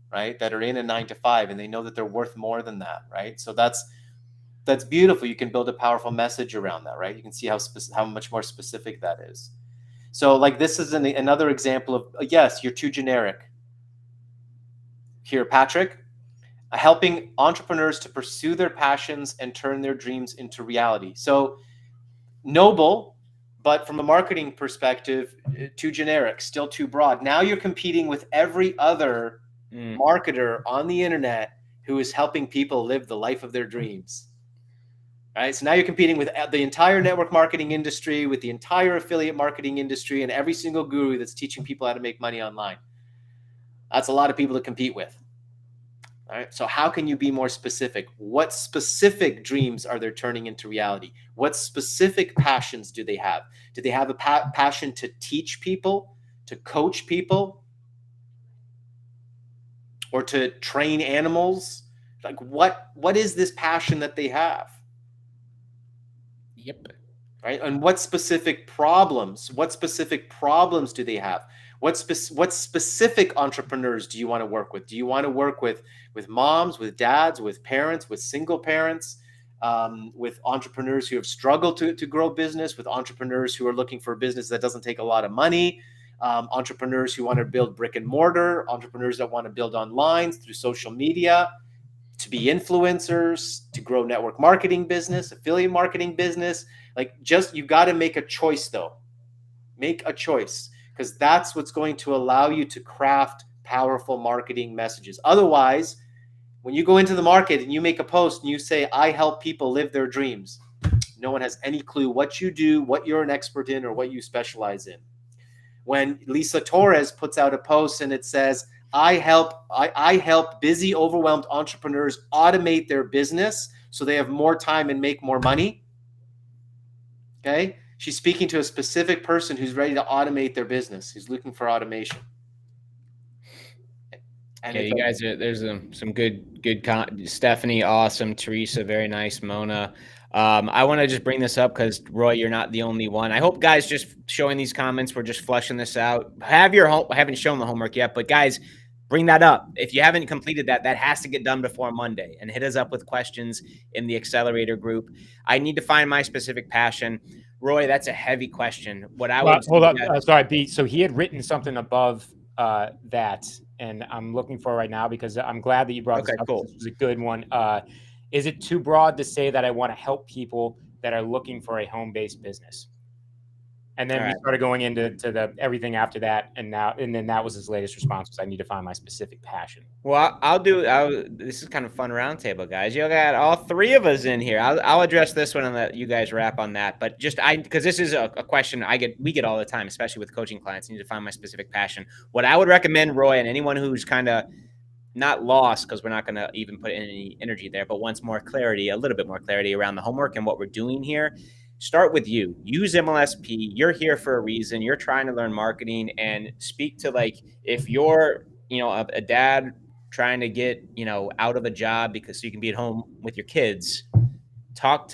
right? That are in a 9-to-5, and they know that they're worth more than that, right? So that's beautiful. You can build a powerful message around that, right? You can see how much more specific that is. So like this is another example of, yes, you're too generic. Here, Patrick, helping entrepreneurs to pursue their passions and turn their dreams into reality. So noble, but from a marketing perspective, too generic, still too broad. Now you're competing with every other marketer on the internet who is helping people live the life of their dreams. Right? So now you're competing with the entire network marketing industry, with the entire affiliate marketing industry, and every single guru that's teaching people how to make money online. That's a lot of people to compete with. All right. So how can you be more specific? What specific dreams are they turning into reality? What specific passions do they have? Do they have a passion to teach people, to coach people, or to train animals? Like what is this passion that they have? Yep. Right? And what specific problems do they have? What specific entrepreneurs do you want to work with? Do you want to work with moms, with dads, with parents, with single parents, with entrepreneurs who have struggled to grow business, with entrepreneurs who are looking for a business that doesn't take a lot of money, entrepreneurs who want to build brick and mortar, entrepreneurs that want to build online through social media, to be influencers, to grow network marketing business, affiliate marketing business. Like, just, you got to make a choice though. Make a choice, because that's what's going to allow you to craft powerful marketing messages. Otherwise, when you go into the market and you make a post and you say, I help people live their dreams, no one has any clue what you do, what you're an expert in, or what you specialize in. When Lisa Torres puts out a post and it says, I help busy, overwhelmed entrepreneurs automate their business so they have more time and make more money. Okay. She's speaking to a specific person who's ready to automate their business, who's looking for automation. And okay, you guys, there's some good Stephanie, awesome. Teresa, very nice. Mona. I want to just bring this up because, Roy, you're not the only one. I hope, guys, just showing these comments, we're just flushing this out. I haven't shown the homework yet, but guys, bring that up. If you haven't completed that has to get done before Monday, and hit us up with questions in the Accelerator group. I need to find my specific passion. Roy, that's a heavy question. What I would hold up. Sorry, B. So he had written something above that, and I'm looking for it right now because I'm glad that you brought this up. Cool. This was a good one. Is it too broad to say that I want to help people that are looking for a home-based business? And then we started going into the everything after that, and then that was his latest response, was I need to find my specific passion. Well, this is kind of fun roundtable, guys. You got all three of us in here. I'll address this one and let you guys wrap on that. But just because this is a question we get all the time, especially with coaching clients. I need to find my specific passion. What I would recommend, Roy, and anyone who's kind of not lost, because we're not going to even put any energy there, but wants more clarity, a little bit more clarity around the homework and what we're doing here. Start with you. Use MLSP. You're here for a reason. You're trying to learn marketing, and speak to, like, if you're, a dad trying to get, out of a job so you can be at home with your kids, talk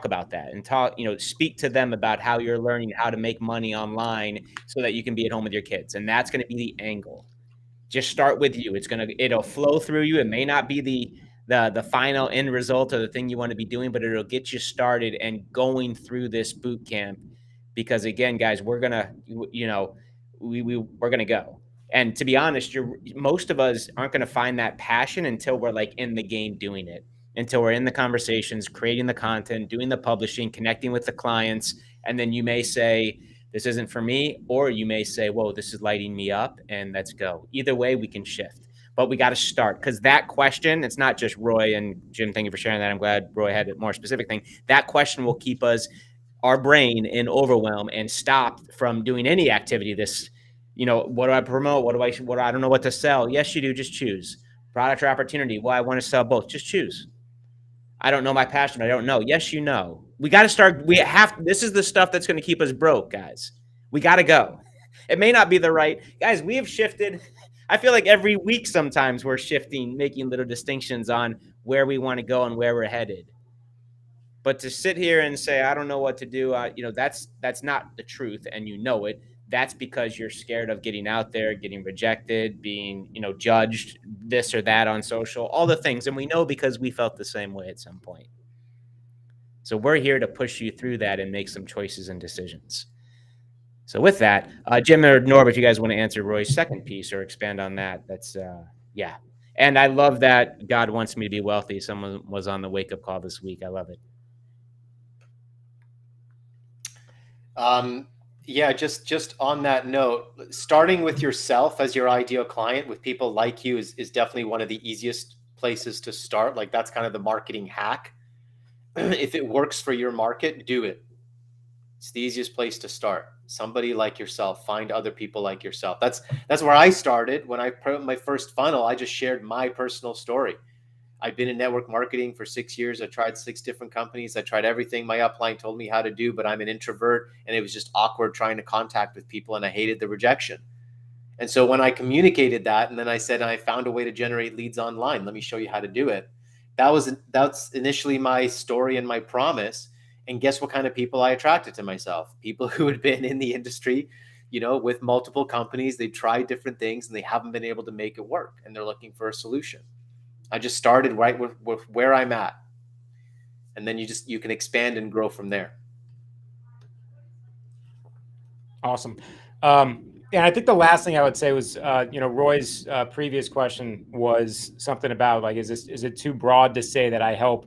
about that, and speak to them about how you're learning how to make money online so that you can be at home with your kids. And that's going to be the angle. Just start with you. It'll flow through you. It may not be the final end result or the thing you want to be doing, but it'll get you started and going through this boot camp. Because again, guys, we're gonna, we're gonna go. And to be honest, most of us aren't gonna find that passion until we're like in the game doing it, until we're in the conversations, creating the content, doing the publishing, connecting with the clients, and then you may say, this isn't for me, or you may say, whoa, this is lighting me up, and let's go. Either way, we can shift. But we got to start, because that question, it's not just Roy and Jim, thank you for sharing that. I'm glad Roy had a more specific thing. That question will keep our brain in overwhelm and stop from doing any activity. This, what do I promote? I don't know what to sell. Yes, you do. Just choose. Product or opportunity. Well, I want to sell both. Just choose. I don't know my passion. I don't know. Yes, you know. We got to start. This is the stuff that's going to keep us broke, guys. We got to go. It may not be the right, guys. We have shifted. I feel like every week sometimes we're shifting, making little distinctions on where we want to go and where we're headed. But to sit here and say, I don't know what to do, that's not the truth, and it. That's because you're scared of getting out there, getting rejected, being, judged, this or that on social, all the things. And we know because we felt the same way at some point. So we're here to push you through that and make some choices and decisions. So with that, Jim or Norbert, you guys want to answer Roy's second piece or expand on that? That's, yeah. And I love that God wants me to be wealthy. Someone was on the wake-up call this week. I love it. Yeah, just on that note, starting with yourself as your ideal client, with people like you, is definitely one of the easiest places to start. Like, that's kind of the marketing hack. if it works for your market, do it. It's the easiest place to start. Somebody like yourself, find other people like yourself. That's where I started. When I put my first funnel, I just shared my personal story. I've been in network marketing for 6 years. I tried 6 different companies. I tried everything my upline told me how to do, but I'm an introvert and it was just awkward trying to contact with people and I hated the rejection. And so when I communicated that, and then I said, I found a way to generate leads online. Let me show you how to do it. That's initially my story and my promise. And guess what kind of people I attracted to myself? People who had been in the industry, with multiple companies. They tried different things and they haven't been able to make it work. And they're looking for a solution. I just started right with where I'm at. And then you can expand and grow from there. Awesome. And I think the last thing I would say was, Roy's previous question was something about like, is it too broad to say that I help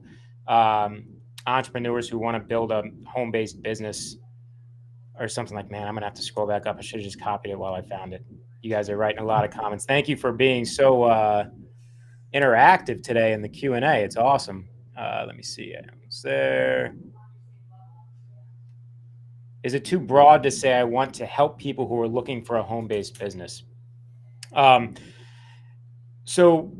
entrepreneurs who want to build a home-based business or something like, man, I'm gonna have to scroll back up. I should have just copied it while I found it. You guys are writing a lot of comments. Thank you for being so interactive today in the Q&A. It's awesome. Let me see. It's there. Is it too broad to say I want to help people who are looking for a home-based business? So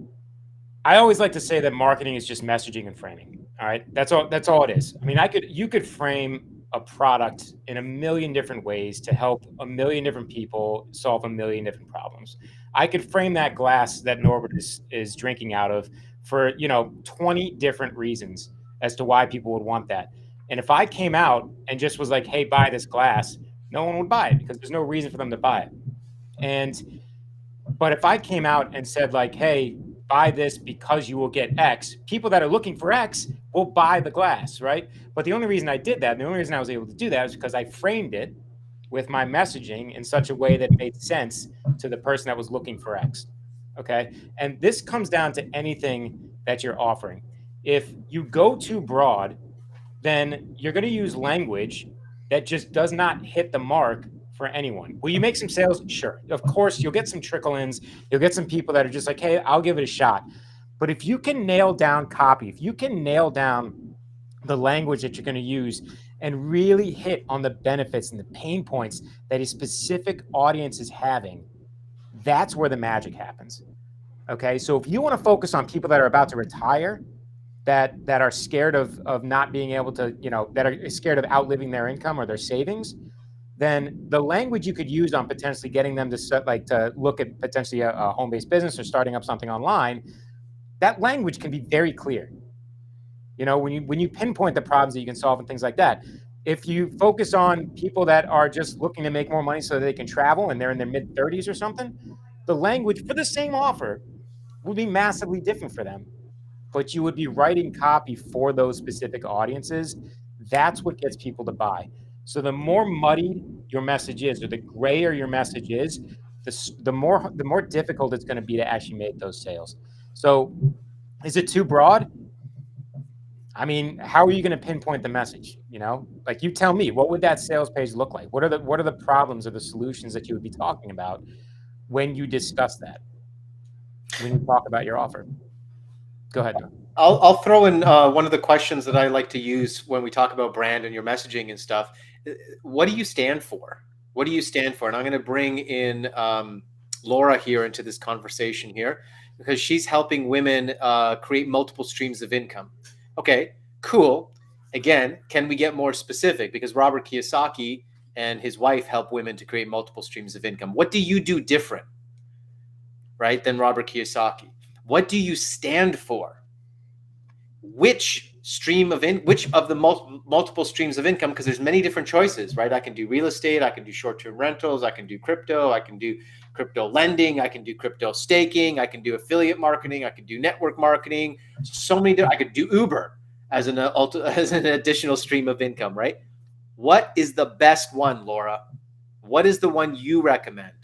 I always like to say that marketing is just messaging and framing. All right. That's all it is. I mean, you could frame a product in a million different ways to help a million different people solve a million different problems. I could frame that glass that Norbert is drinking out of for, 20 different reasons as to why people would want that. And if I came out and just was like, hey, buy this glass, no one would buy it because there's no reason for them to buy it. But if I came out and said like, hey, buy this because you will get X, people that are looking for X will buy the glass, right? But the only reason I did that, and the only reason I was able to do that is because I framed it with my messaging in such a way that made sense to the person that was looking for X. Okay. And this comes down to anything that you're offering. If you go too broad, then you're going to use language that just does not hit the mark for anyone. Will you make some sales? Sure. Of course, you'll get some trickle-ins. You'll get some people that are just like, hey, I'll give it a shot. But if you can nail down copy, if you can nail down the language that you're going to use and really hit on the benefits and the pain points that a specific audience is having, that's where the magic happens. Okay. So if you want to focus on people that are about to retire, that are scared of not being able to, that are scared of outliving their income or their savings, then the language you could use on potentially getting them to look at potentially a home-based business or starting up something online, that language can be very clear. When you pinpoint the problems that you can solve and things like that. If you focus on people that are just looking to make more money so that they can travel and they're in their mid-30s or something, the language for the same offer will be massively different for them. But you would be writing copy for those specific audiences. That's what gets people to buy. So the more muddied your message is, or the grayer your message is, the more difficult it's going to be to actually make those sales. So is it too broad? I mean, how are you going to pinpoint the message? Like you tell me, what would that sales page look like? What are the problems or the solutions that you would be talking about when you discuss that, when you talk about your offer? Go ahead. I'll throw in one of the questions that I like to use when we talk about brand and your messaging and stuff. What do you stand for? What do you stand for? And I'm going to bring in Laura here into this conversation here because she's helping women create multiple streams of income. Okay, cool. Again, can we get more specific? Because Robert Kiyosaki and his wife help women to create multiple streams of income. What do you do different, right, than Robert Kiyosaki? What do you stand for? Which of the multiple streams of income? Because there's many different choices, right? I can do real estate, I can do short-term rentals, I can do crypto, I can do crypto lending, I can do crypto staking, I can do affiliate marketing, I can do network marketing. So many. I could do Uber as an additional stream of income, right? What is the best one, Laura? What is the one you recommend?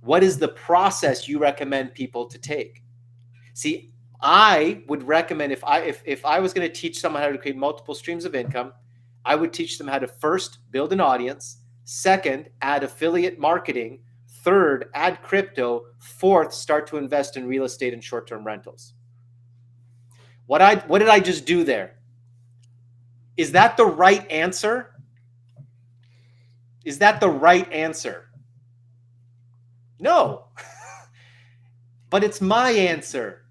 What is the process you recommend people to take? See, I would recommend if I was going to teach someone how to create multiple streams of income, I would teach them how to first build an audience, second, add affiliate marketing, third, add crypto, fourth, start to invest in real estate and short-term rentals. What did I just do there? Is that the right answer? Is that the right answer? No. But it's my answer.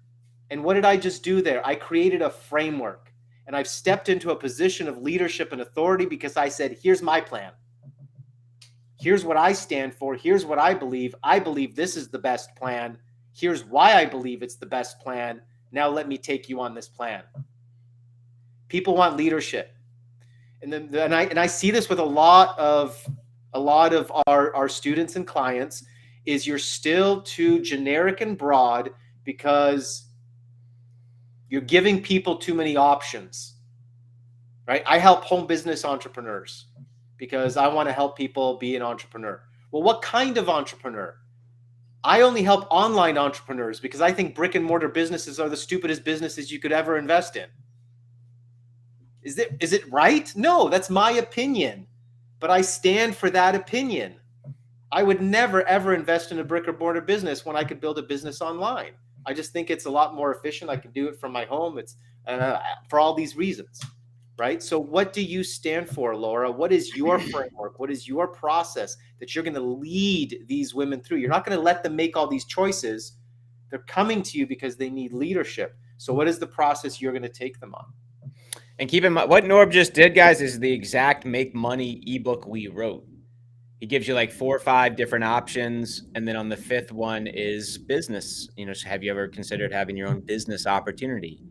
And what did I just do there? I created a framework, and I've stepped into a position of leadership and authority because I said, here's my plan. Here's what I stand for. Here's what I believe. I believe this is the best plan. Here's why I believe it's the best plan. Now let me take you on this plan. People want leadership. And I see this with a lot of our students and clients, is you're still too generic and broad because you're giving people too many options, right? I help home business entrepreneurs because I want to help people be an entrepreneur. Well, what kind of entrepreneur? I only help online entrepreneurs because I think brick and mortar businesses are the stupidest businesses you could ever invest in. Is it right? No, that's my opinion, but I stand for that opinion. I would never, ever invest in a brick or mortar business when I could build a business online. I just think it's a lot more efficient. I can do it from my home. It's for all these reasons, right? So what do you stand for, Laura? What is your framework? What is your process that you're going to lead these women through? You're not going to let them make all these choices. They're coming to you because they need leadership. So what is the process you're going to take them on? And keep in mind, what Norb just did, guys, is the exact Make Money ebook we wrote. He gives you like 4 or 5 different options. And then on the 5th one is business. So have you ever considered having your own business opportunity?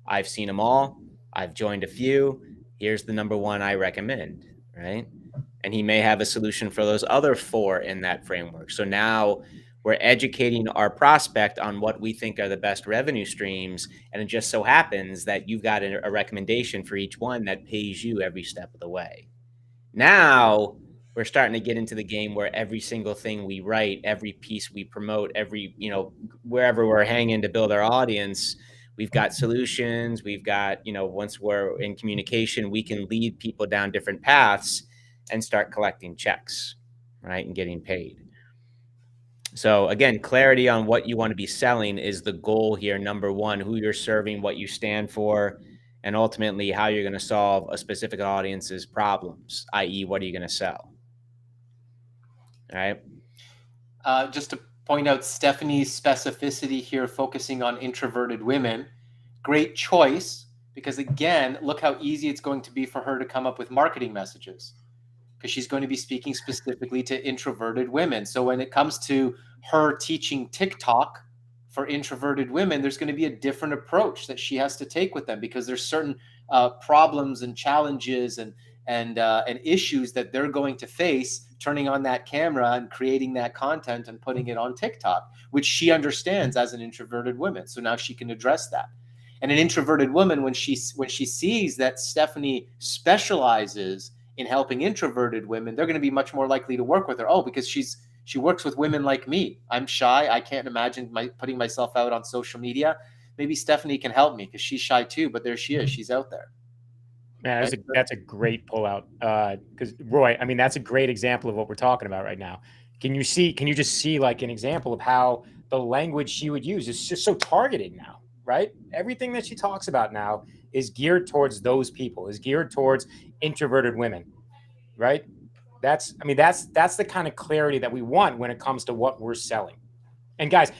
I've seen them all. I've joined a few. Here's the number one I recommend, right? And he may have a solution for those other 4 in that framework. So now we're educating our prospect on what we think are the best revenue streams. And it just so happens that you've got a recommendation for each one that pays you every step of the way. Now we're starting to get into the game where every single thing we write, every piece we promote, every, wherever we're hanging to build our audience, we've got solutions. We've got, once we're in communication, we can lead people down different paths and start collecting checks, right? And getting paid. So again, clarity on what you want to be selling is the goal here. Number one, who you're serving, what you stand for, and ultimately how you're going to solve a specific audience's problems, i.e. what are you going to sell? All right. Just to point out Stephanie's specificity here, focusing on introverted women, great choice, because again, look how easy it's going to be for her to come up with marketing messages, because she's going to be speaking specifically to introverted women. So when it comes to her teaching TikTok for introverted women, there's going to be a different approach that she has to take with them, because there's certain problems and challenges and issues that they're going to face turning on that camera and creating that content and putting it on TikTok, which she understands as an introverted woman. So now she can address that. And an introverted woman, when she sees that Stephanie specializes in helping introverted women, they're going to be much more likely to work with her. Oh, because she works with women like me. I'm shy. I can't imagine putting myself out on social media. Maybe Stephanie can help me because she's shy too, but there she is. She's out there. Man, that's a great pullout. Because Roy, I mean, that's a great example of what we're talking about right now. Can you just see like an example of how the language she would use is just so targeted now, right? Everything that she talks about now is geared towards those people, is geared towards introverted women, right? That's the kind of clarity that we want when it comes to what we're selling. And guys,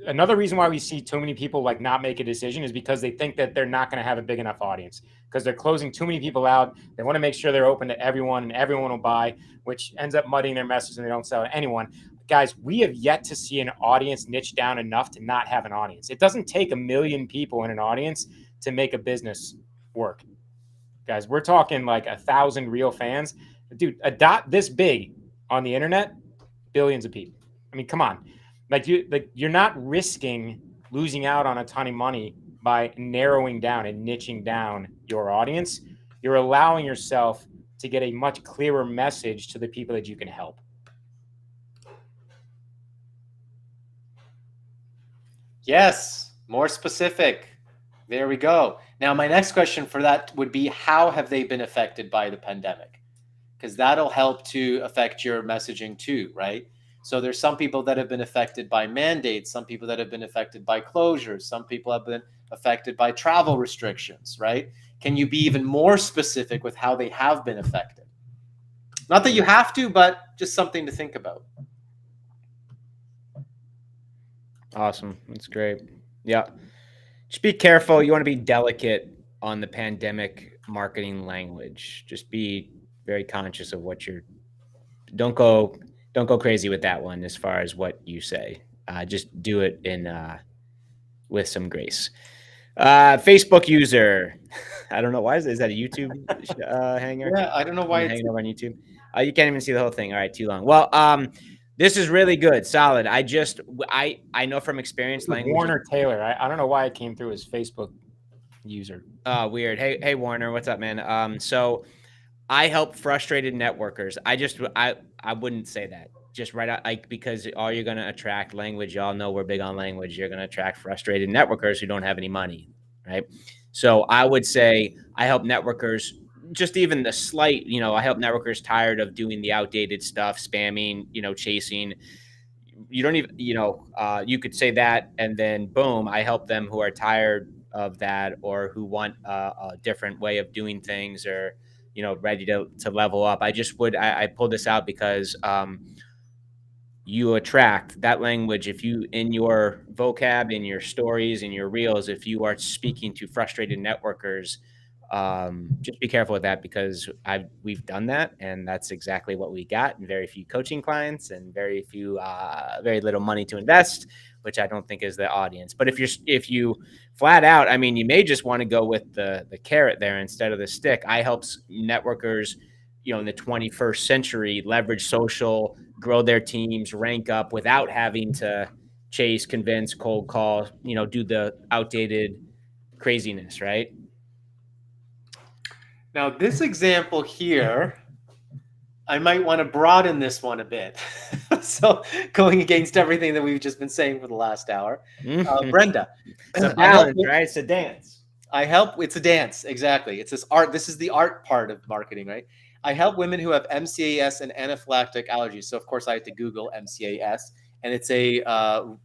another reason why we see too many people like not make a decision is because they think that they're not going to have a big enough audience, because they're closing too many people out. They want to make sure they're open to everyone and everyone will buy, which ends up muddying their message and they don't sell to anyone. Guys, we have yet to see an audience niche down enough to not have an audience. It doesn't take 1 million people in an audience to make a business work. Guys, we're talking like 1,000 real fans. Dude, a dot this big on the internet, billions of people. I mean, come on. You're not risking losing out on a ton of money by narrowing down and niching down your audience. You're allowing yourself to get a much clearer message to the people that you can help. Yes, more specific. There we go. Now, my next question for that would be, how have they been affected by the pandemic? Because that'll help to affect your messaging too, right? So there's some people that have been affected by mandates, some people that have been affected by closures, some people have been affected by travel restrictions, right? Can you be even more specific with how they have been affected? Not that you have to, but just something to think about. Awesome. That's great. Yeah. Just be careful. You want to be delicate on the pandemic marketing language. Just be very conscious of what you're. Don't go crazy with that one as far as what you say. Just do it in with some grace. Facebook user. I don't know why is that a YouTube hanger? Yeah, I don't know why it's hanging over on YouTube. You can't even see the whole thing. All right, too long. Well, this is really good, solid. I know from experience language. Warner Taylor. I don't know why it came through as Facebook user. Weird. Hey Warner, what's up, man? So I help frustrated networkers. I wouldn't say that. Just right out, like, because all you're going to attract language. Y'all know we're big on language. You're going to attract frustrated networkers who don't have any money, right? So I would say I help networkers. Just even the slight, I help networkers tired of doing the outdated stuff, spamming, chasing. You don't even, you could say that, and then boom, I help them who are tired of that or who want a different way of doing things or, ready to level up. I pulled this out because you attract that language if you, in your vocab, in your stories, in your reels, if you are speaking to frustrated networkers, just be careful with that because we've done that and that's exactly what we got, and very few coaching clients and very little money to invest, which I don't think is the audience. But if you flat out, I mean, you may just want to go with the carrot there instead of the stick. I help networkers, in the 21st century, leverage social, grow their teams, rank up without having to chase, convince, cold call, do the outdated craziness, right? Now, this example here, I might want to broaden this one a bit. So, going against everything that we've just been saying for the last hour, Brenda, it's a balance, right? It's a dance. It's a dance, exactly. It's this art. This is the art part of marketing, right? I help women who have MCAS and anaphylactic allergies. So, of course, I had to Google MCAS, and it's a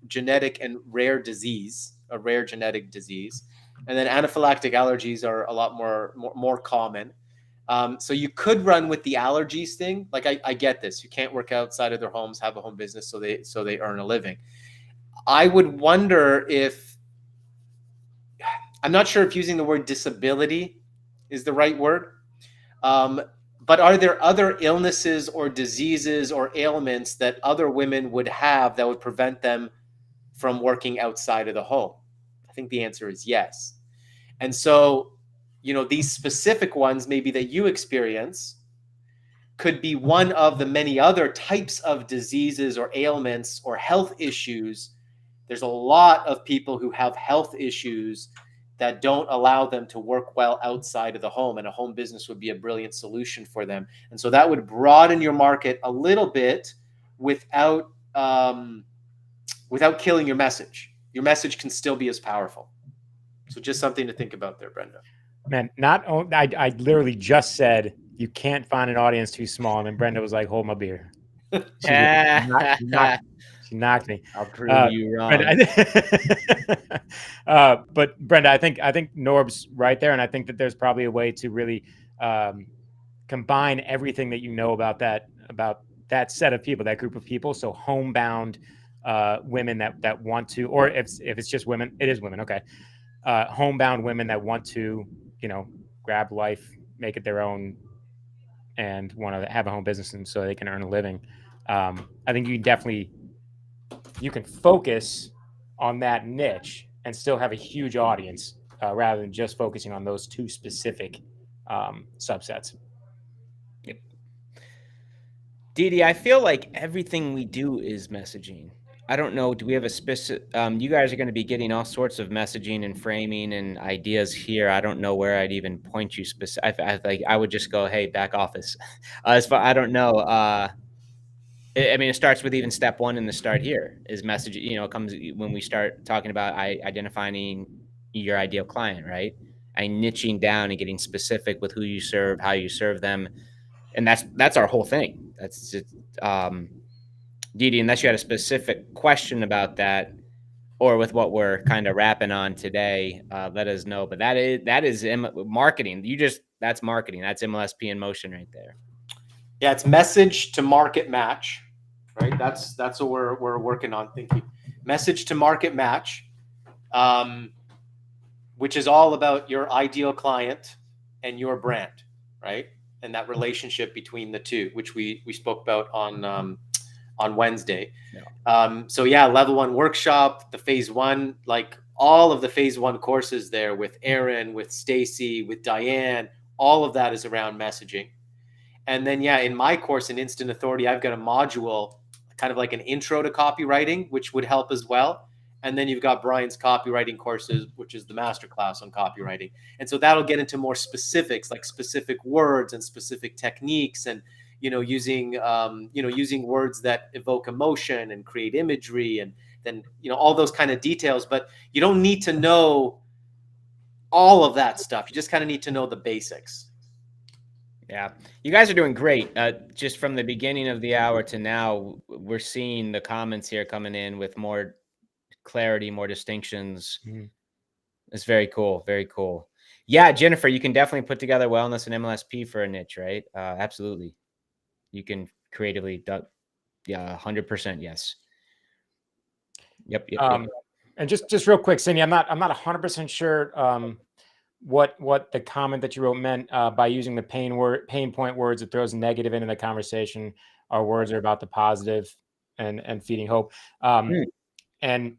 genetic and rare disease, a rare genetic disease. And then anaphylactic allergies are a lot more common. So you could run with the allergies thing. Like I get this. You can't work outside of their homes, have a home business, so they earn a living. I would wonder if, I'm not sure if using the word disability is the right word. But are there other illnesses or diseases or ailments that other women would have that would prevent them from working outside of the home? I think the answer is yes. And so, these specific ones maybe that you experience could be one of the many other types of diseases or ailments or health issues. There's a lot of people who have health issues that don't allow them to work well outside of the home, and a home business would be a brilliant solution for them. And so that would broaden your market a little bit without killing your message. Your message can still be as powerful. So just something to think about there, Brenda. Man, I literally just said you can't find an audience too small, and then Brenda was like, "Hold my beer." She knocked me. I'll prove you wrong. But Brenda, I think Norb's right there, and I think that there's probably a way to really combine everything that you know about that set of people, that group of people. So homebound women that want to, or if it's just women, it is women. Okay. Homebound women that want to, grab life, make it their own, and want to have a home business, and so they can earn a living. I think you can focus on that niche and still have a huge audience rather than just focusing on those two specific subsets. Yep. Didi, I feel like everything we do is messaging. I don't know. Do we have a specific? You guys are going to be getting all sorts of messaging and framing and ideas here. I don't know where I'd even point you specific. I would just go, hey, back office. As far I don't know. It starts with even step one in the start here is message. It comes when we start talking about identifying your ideal client, right? And niching down and getting specific with who you serve, how you serve them, and that's our whole thing. That's just. Didi, unless you had a specific question about that, or with what we're kind of wrapping on today, let us know. But that is marketing. That's marketing. That's MLSP in motion right there. Yeah, it's message to market match, right? That's what we're working on thinking. Message to market match, which is all about your ideal client and your brand, right? And that relationship between the two, which we spoke about on Wednesday. Yeah. So yeah, level 1 workshop, the phase 1, like all of the phase 1 courses there with Aaron, with Stacy, with Diane, all of that is around messaging. And then, yeah, in my course in Instant Authority, I've got a module, kind of like an intro to copywriting, which would help as well. And then you've got Brian's copywriting courses, which is the masterclass on copywriting. And so that'll get into more specifics, like specific words and specific techniques, and using words that evoke emotion and create imagery, and then all those kind of details. But you don't need to know all of that stuff. You just kind of need to know the basics. Yeah, you guys are doing great. Just from the beginning of the hour to now, we're seeing the comments here coming in with more clarity, more distinctions. Mm-hmm. It's very cool. Very cool. Yeah, Jennifer, you can definitely put together wellness and MLSP for a niche, right? Absolutely. You can creatively, yeah, 100%. Yes. Yep. And just real quick, Cindy, I'm not 100% sure what the comment that you wrote meant by using the pain point words. It throws negative into the conversation. Our words are about the positive and feeding hope. And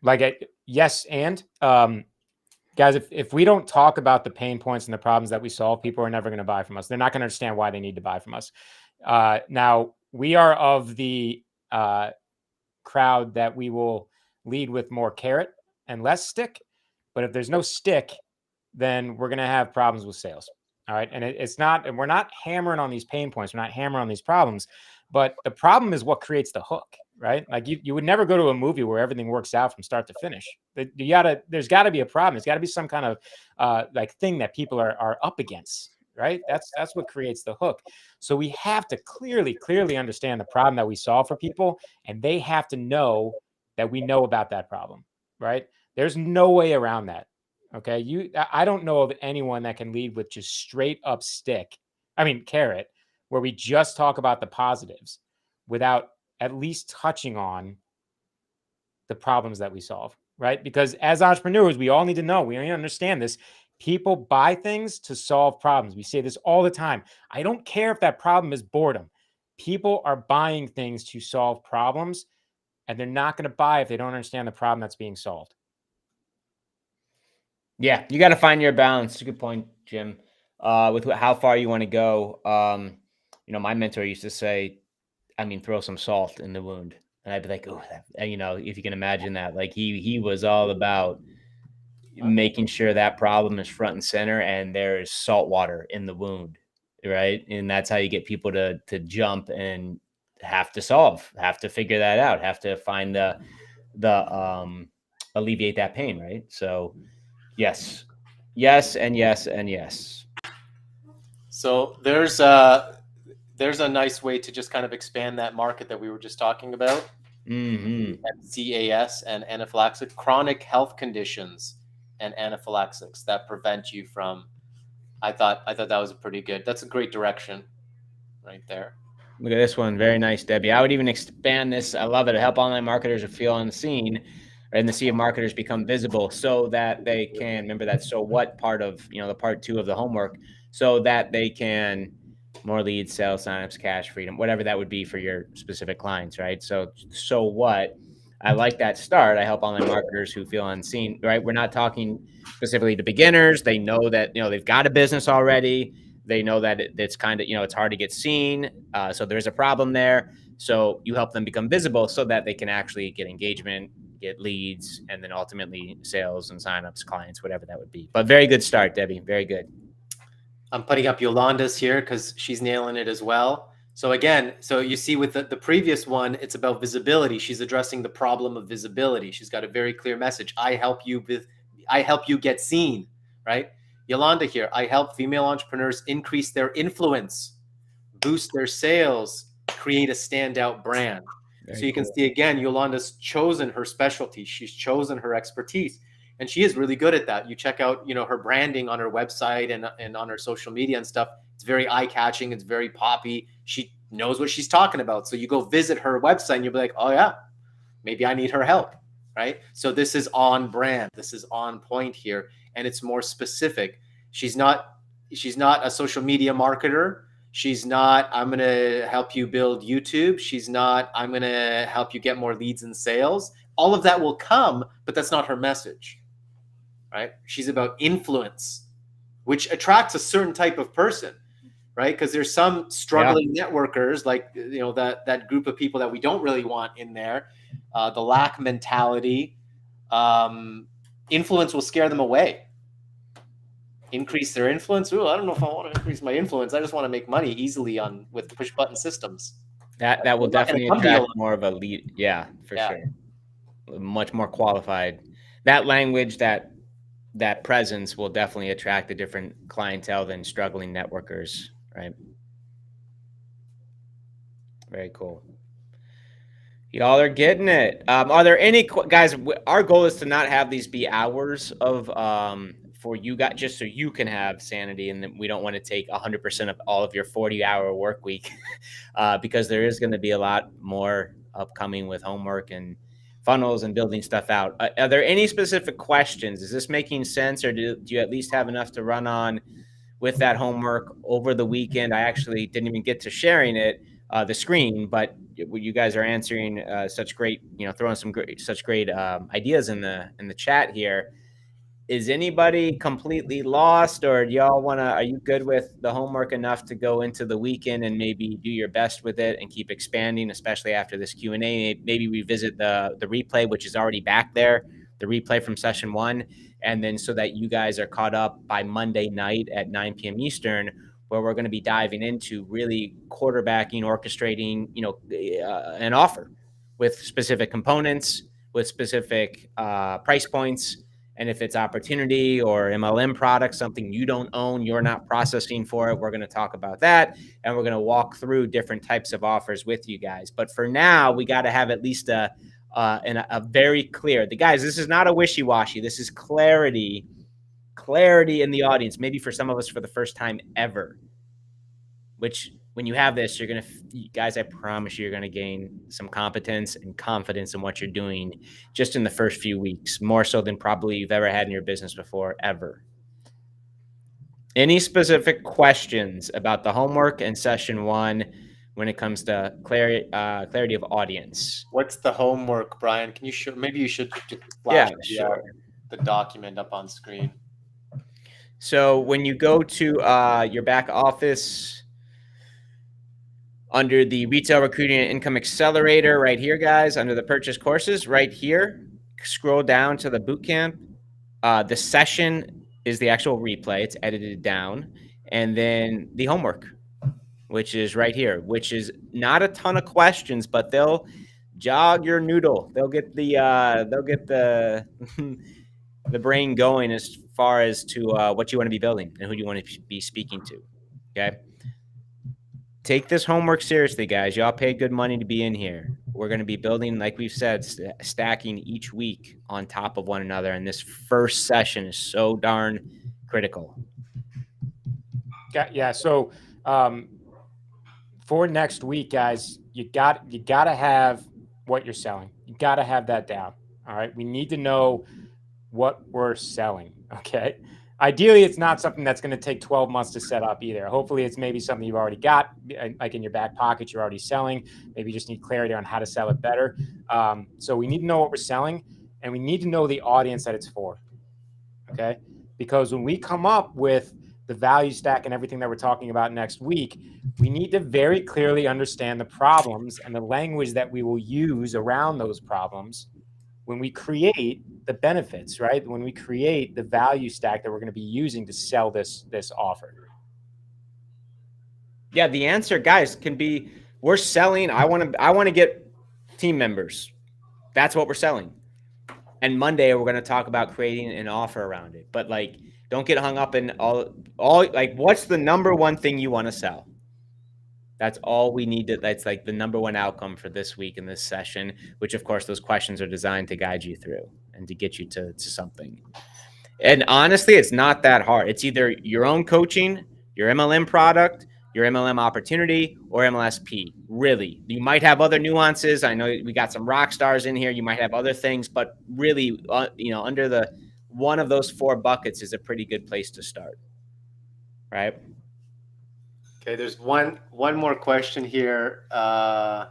like, yes. And guys, if we don't talk about the pain points and the problems that we solve, people are never going to buy from us. They're not going to understand why they need to buy from us. Now we are of the crowd that we will lead with more carrot and less stick. But if there's no stick, then we're going to have problems with sales. All right. And and we're not hammering on these pain points. We're not hammering on these problems, but the problem is what creates the hook, right? Like you would never go to a movie where everything works out from start to finish. There's gotta be a problem. There's gotta be some kind of like thing that people are up against, right? That's what creates the hook. So we have to clearly understand the problem that we solve for people, and they have to know that we know about that problem, right? There's no way around that. Okay. I don't know of anyone that can lead with just straight up carrot, where we just talk about the positives without at least touching on the problems that we solve, right? Because as entrepreneurs, we all need to know, we need to understand this. People buy things to solve problems. We say this all the time. I don't care if that problem is boredom. People are buying things to solve problems, and they're not going to buy if they don't understand the problem that's being solved. Yeah, you got to find your balance. It's a good point, Jim. With how far you want to go. My mentor used to say, throw some salt in the wound. And I'd be like, oh, if you can imagine that, like he was all about making sure that problem is front and center and there's salt water in the wound, right? And that's how you get people to jump and have to figure that out, have to find the alleviate that pain, right? So yes, and yes, and yes. So there's a nice way to just kind of expand that market that we were just talking about. CAS and anaphylaxis, chronic health conditions and anaphylaxis that prevent you from. I thought that was that's a great direction right there. Look at this one. Very nice, Debbie. I would even expand this. I love it. Help online marketers feel unseen, and the sea of marketers become visible so that they can remember that. So what part of, the part 2 of the homework, so that they can more leads, sales, signups, cash, freedom, whatever that would be for your specific clients, right? So what? I like that start. I help online marketers who feel unseen, right? We're not talking specifically to beginners. They know that, they've got a business already. They know that it's kind of, it's hard to get seen. So there's a problem there. So you help them become visible so that they can actually get engagement, get leads, and then ultimately sales and signups, clients, whatever that would be. But very good start, Debbie. Very good. I'm putting up Yolanda's here because she's nailing it as well. So again, you see with the previous one, it's about visibility. She's addressing the problem of visibility. She's got a very clear message. I help you get seen, right? Yolanda here, I help female entrepreneurs increase their influence, boost their sales, create a standout brand. So you can see again, Yolanda's chosen her specialty. She's chosen her expertise, and she is really good at that. You check out, her branding on her website and on her social media and stuff. It's very eye catching. It's very poppy. She knows what she's talking about. So you go visit her website and you'll be like, oh yeah, maybe I need her help, right? So this is on brand. This is on point here, and it's more specific. She's not a social media marketer. She's not, I'm going to help you build YouTube. She's not, I'm going to help you get more leads and sales. All of that will come, but that's not her message, right? She's about influence, which attracts a certain type of person, right? Because there's some struggling networkers, like, that group of people that we don't really want in there, the lack mentality. Influence will scare them away. Increase their influence. Ooh, I don't know if I want to increase my influence. I just want to make money easily with push button systems. That will definitely attract more of a lead. Yeah, for sure. Much more qualified. That language, that presence will definitely attract a different clientele than struggling networkers, right? Very cool. Y'all are getting it. Are there any guys? Our goal is to not have these be hours of for you guys, just so you can have sanity, and we don't want to take 100% of all of your 40-hour work week, because there is going to be a lot more upcoming with homework and funnels and building stuff out. Are there any specific questions? Is this making sense, or do you at least have enough to run on with that homework over the weekend? I actually didn't even get to sharing it, the screen, but you guys are answering such great, throwing such great ideas in the chat here. Is anybody completely lost, or do y'all are you good with the homework enough to go into the weekend and maybe do your best with it and keep expanding, especially after this Q&A? Maybe revisit the replay, which is already back there, the replay from session 1, and then so that you guys are caught up by Monday night at 9 p.m. Eastern, where we're going to be diving into really quarterbacking, orchestrating, an offer with specific components, with specific price points. And if it's opportunity or MLM product, something you don't own, you're not processing for it, we're going to talk about that. And we're going to walk through different types of offers with you guys. But for now, we got to have at least a very clear, guys, this is not a wishy-washy. This is clarity in the audience, maybe for some of us for the first time ever, which when you have this, guys, I promise you're going to gain some competence and confidence in what you're doing just in the first few weeks, more so than probably you've ever had in your business before, ever. Any specific questions about the homework and session 1 when it comes to clarity of audience? What's the homework, Brian? Can you show? Maybe you should just flash the document up on screen. So when you go to your back office, under the Retail Recruiting and Income Accelerator right here, guys, under the purchase courses right here, scroll down to the bootcamp. The session is the actual replay. It's edited down. And then the homework, which is right here, which is not a ton of questions, but they'll jog your noodle. They'll get the the brain going as far as to what you want to be building and who you want to be speaking to. Okay. Take this homework seriously, guys. Y'all paid good money to be in here. We're going to be building, like we've said, stacking each week on top of one another. And this first session is so darn critical. Yeah. So for next week, guys, you got to have what you're selling. You got to have that down. All right. We need to know what we're selling. Okay. Ideally, it's not something that's going to take 12 months to set up either. Hopefully, it's maybe something you've already got, like in your back pocket, you're already selling. Maybe you just need clarity on how to sell it better. So we need to know what we're selling, and we need to know the audience that it's for, okay? Because when we come up with the value stack and everything that we're talking about next week, we need to very clearly understand the problems and the language that we will use around those problems when we create the benefits, right? When we create the value stack that we're going to be using to sell this offer. Yeah, the answer, guys, can be we're selling. I want to get team members. That's what we're selling. And Monday we're going to talk about creating an offer around it. But like, don't get hung up in all like what's the number one thing you want to sell? That's all we need to, that's like the number one outcome for this week in this session, which of course those questions are designed to guide you through and to get you to something. And honestly, it's not that hard. It's either your own coaching, your MLM product, your MLM opportunity, or MLSP. Really, you might have other nuances. I know we got some rock stars in here. You might have other things, but really, under the one of those 4 buckets is a pretty good place to start, right? Okay, there's one more question here. And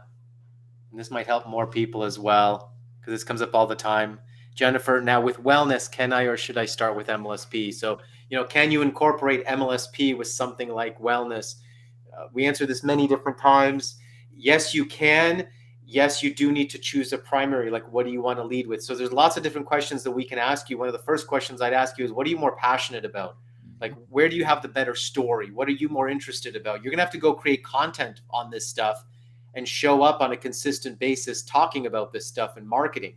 this might help more people as well, because this comes up all the time. Jennifer, now with wellness, can I or should I start with MLSP? So, can you incorporate MLSP with something like wellness? We answer this many different times. Yes, you can. Yes, you do need to choose a primary. Like, what do you want to lead with? So there's lots of different questions that we can ask you. One of the first questions I'd ask you is, what are you more passionate about? Like, where do you have the better story? What are you more interested about? You're going to have to go create content on this stuff and show up on a consistent basis talking about this stuff in marketing.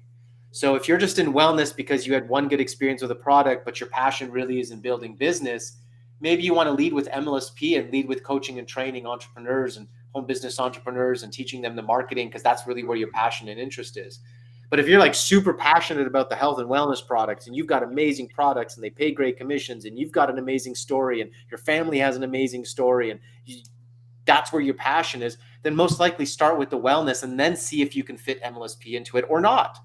So if you're just in wellness because you had one good experience with a product, but your passion really is in building business, maybe you want to lead with MLSP and lead with coaching and training entrepreneurs and home business entrepreneurs and teaching them the marketing, because that's really where your passion and interest is. But if you're like super passionate about the health and wellness products and you've got amazing products and they pay great commissions and you've got an amazing story and your family has an amazing story and that's where your passion is, then most likely start with the wellness and then see if you can fit MLSP into it or not.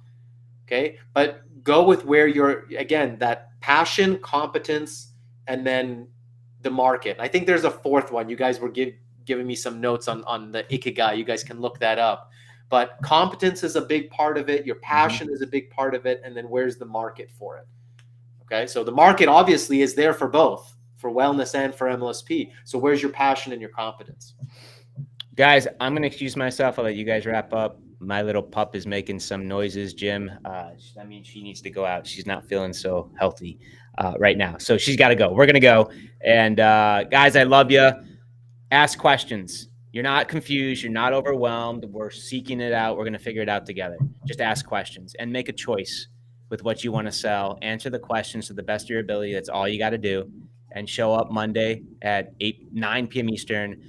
Okay. But go with where you're, again, that passion, competence, and then the market. I think there's a fourth one. You guys were giving me some notes on the Ikigai. You guys can look that up. But competence is a big part of it. Your passion is a big part of it. And then where's the market for it? Okay. So the market obviously is there for both, for wellness and for MLSP. So where's your passion and your competence? Guys, I'm going to excuse myself. I'll let you guys wrap up. My little pup is making some noises, Jim. That means she needs to go out. She's not feeling so healthy right now. So she's got to go. We're going to go. And guys, I love you. Ask questions. You're not confused. You're not overwhelmed. We're seeking it out. We're going to figure it out together. Just ask questions and make a choice with what you want to sell. Answer the questions to the best of your ability. That's all you got to do. And show up Monday at 9 p.m. Eastern.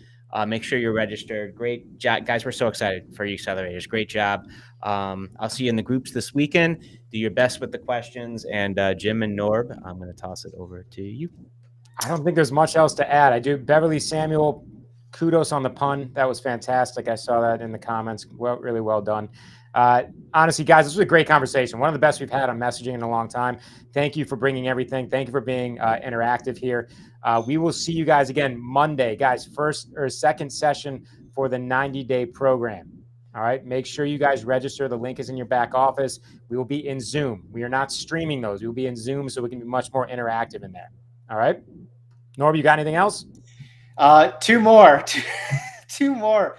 Make sure you're registered. Great job. Guys, we're so excited for you accelerators. Great job. I'll see you in the groups this weekend. Do your best with the questions. And Jim and Norb, I'm going to toss it over to you. I don't think there's much else to add. I do. Beverly Samuel, kudos on the pun. That was fantastic. I saw that in the comments. Really well done. Honestly, guys, this was a great conversation. One of the best we've had on messaging in a long time. Thank you for bringing everything. Thank you for being interactive here. We will see you guys again Monday, guys. First or second session for the 90-day program. All right. Make sure you guys register. The link is in your back office. We will be in Zoom. We are not streaming those. We will be in Zoom so we can be much more interactive in there. All right. Norb, you got anything else? Two more. Two more.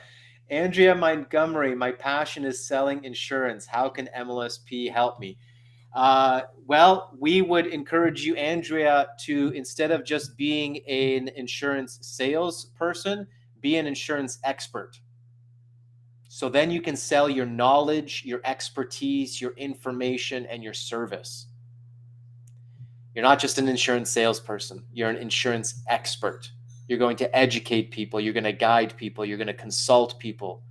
Andrea Montgomery, my passion is selling insurance. How can MLSP help me? Well, we would encourage you, Andrea, to, instead of just being an insurance salesperson, be an insurance expert. So then you can sell your knowledge, your expertise, your information, and your service. You're not just an insurance salesperson. You're an insurance expert. You're going to educate people. You're going to guide people. You're going to consult people.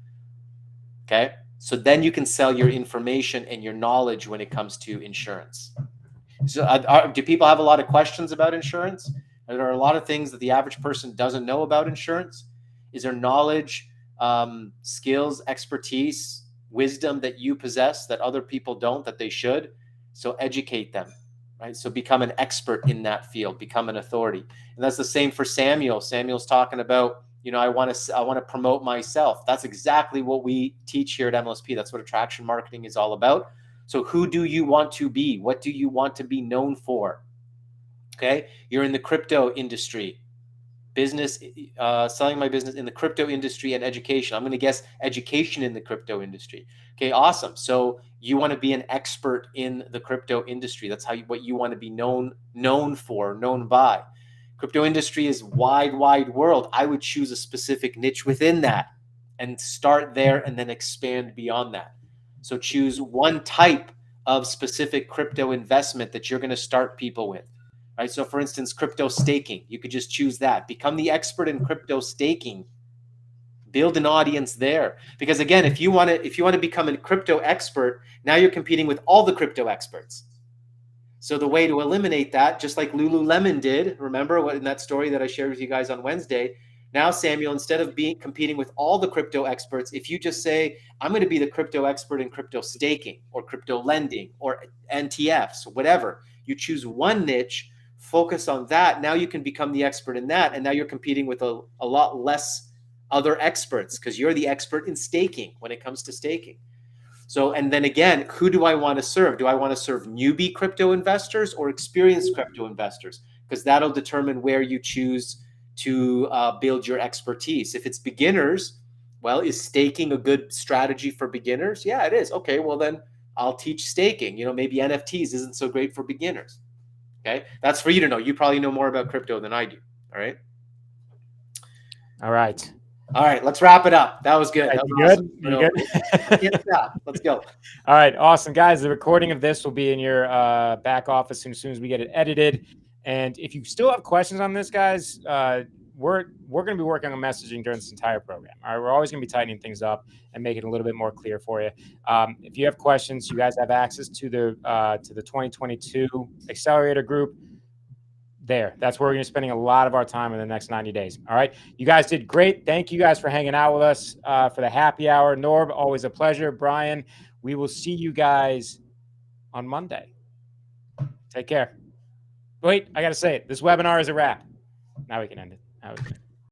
Okay? So then you can sell your information and your knowledge when it comes to insurance. So do people have a lot of questions about insurance? Are there a lot of things that the average person doesn't know about insurance? Is there knowledge, skills, expertise, wisdom that you possess that other people don't, that they should? So educate them. Right? So become an expert in that field, become an authority. And that's the same for Samuel. Samuel's talking about, I want to promote myself. That's exactly what we teach here at MLSP. That's what attraction marketing is all about. So who do you want to be? What do you want to be known for? Okay. You're in the crypto industry, business, selling my business in the crypto industry and education. I'm going to guess education in the crypto industry. Okay, awesome. So you want to be an expert in the crypto industry. That's what you want to be known by. Crypto industry is wide world. I would choose a specific niche within that and start there and then expand beyond that. So choose one type of specific crypto investment that you're going to start people with. Right? So for instance, crypto staking, you could just choose that. Become the expert in crypto staking. Build an audience there. Because again, if you want to become a crypto expert, now you're competing with all the crypto experts. So the way to eliminate that, just like Lululemon did, remember what in that story that I shared with you guys on Wednesday, now, Samuel, instead of competing with all the crypto experts, if you just say, I'm going to be the crypto expert in crypto staking or crypto lending or NTFs, whatever, you choose one niche, focus on that. Now you can become the expert in that. And now you're competing with a lot less other experts because you're the expert in staking when it comes to staking. So, and then again, who do I want to serve? Do I want to serve newbie crypto investors or experienced crypto investors? Because that'll determine where you choose to build your expertise. If it's beginners, well, is staking a good strategy for beginners? Yeah, it is. Okay, well then I'll teach staking. You know, maybe NFTs isn't so great for beginners. Okay, that's for you to know. You probably know more about crypto than I do. All right. All right. All right, let's wrap it up. That was good. Right, That was you awesome. good? You good? Can't stop. Let's go. All right, awesome, guys. The recording of this will be in your back office as soon as we get it edited. And if you still have questions on this, guys, we're going to be working on messaging during this entire program. All right, we're always going to be tightening things up and making it a little bit more clear for you. If you have questions, you guys have access to the 2022 Accelerator group. That's where we're going to be spending a lot of our time in the next 90 days. All right. You guys did great. Thank you guys for hanging out with us for the happy hour. Norb, always a pleasure. Brian, we will see you guys on Monday. Take care. Wait, I got to say it. This webinar is a wrap. Now we can end it.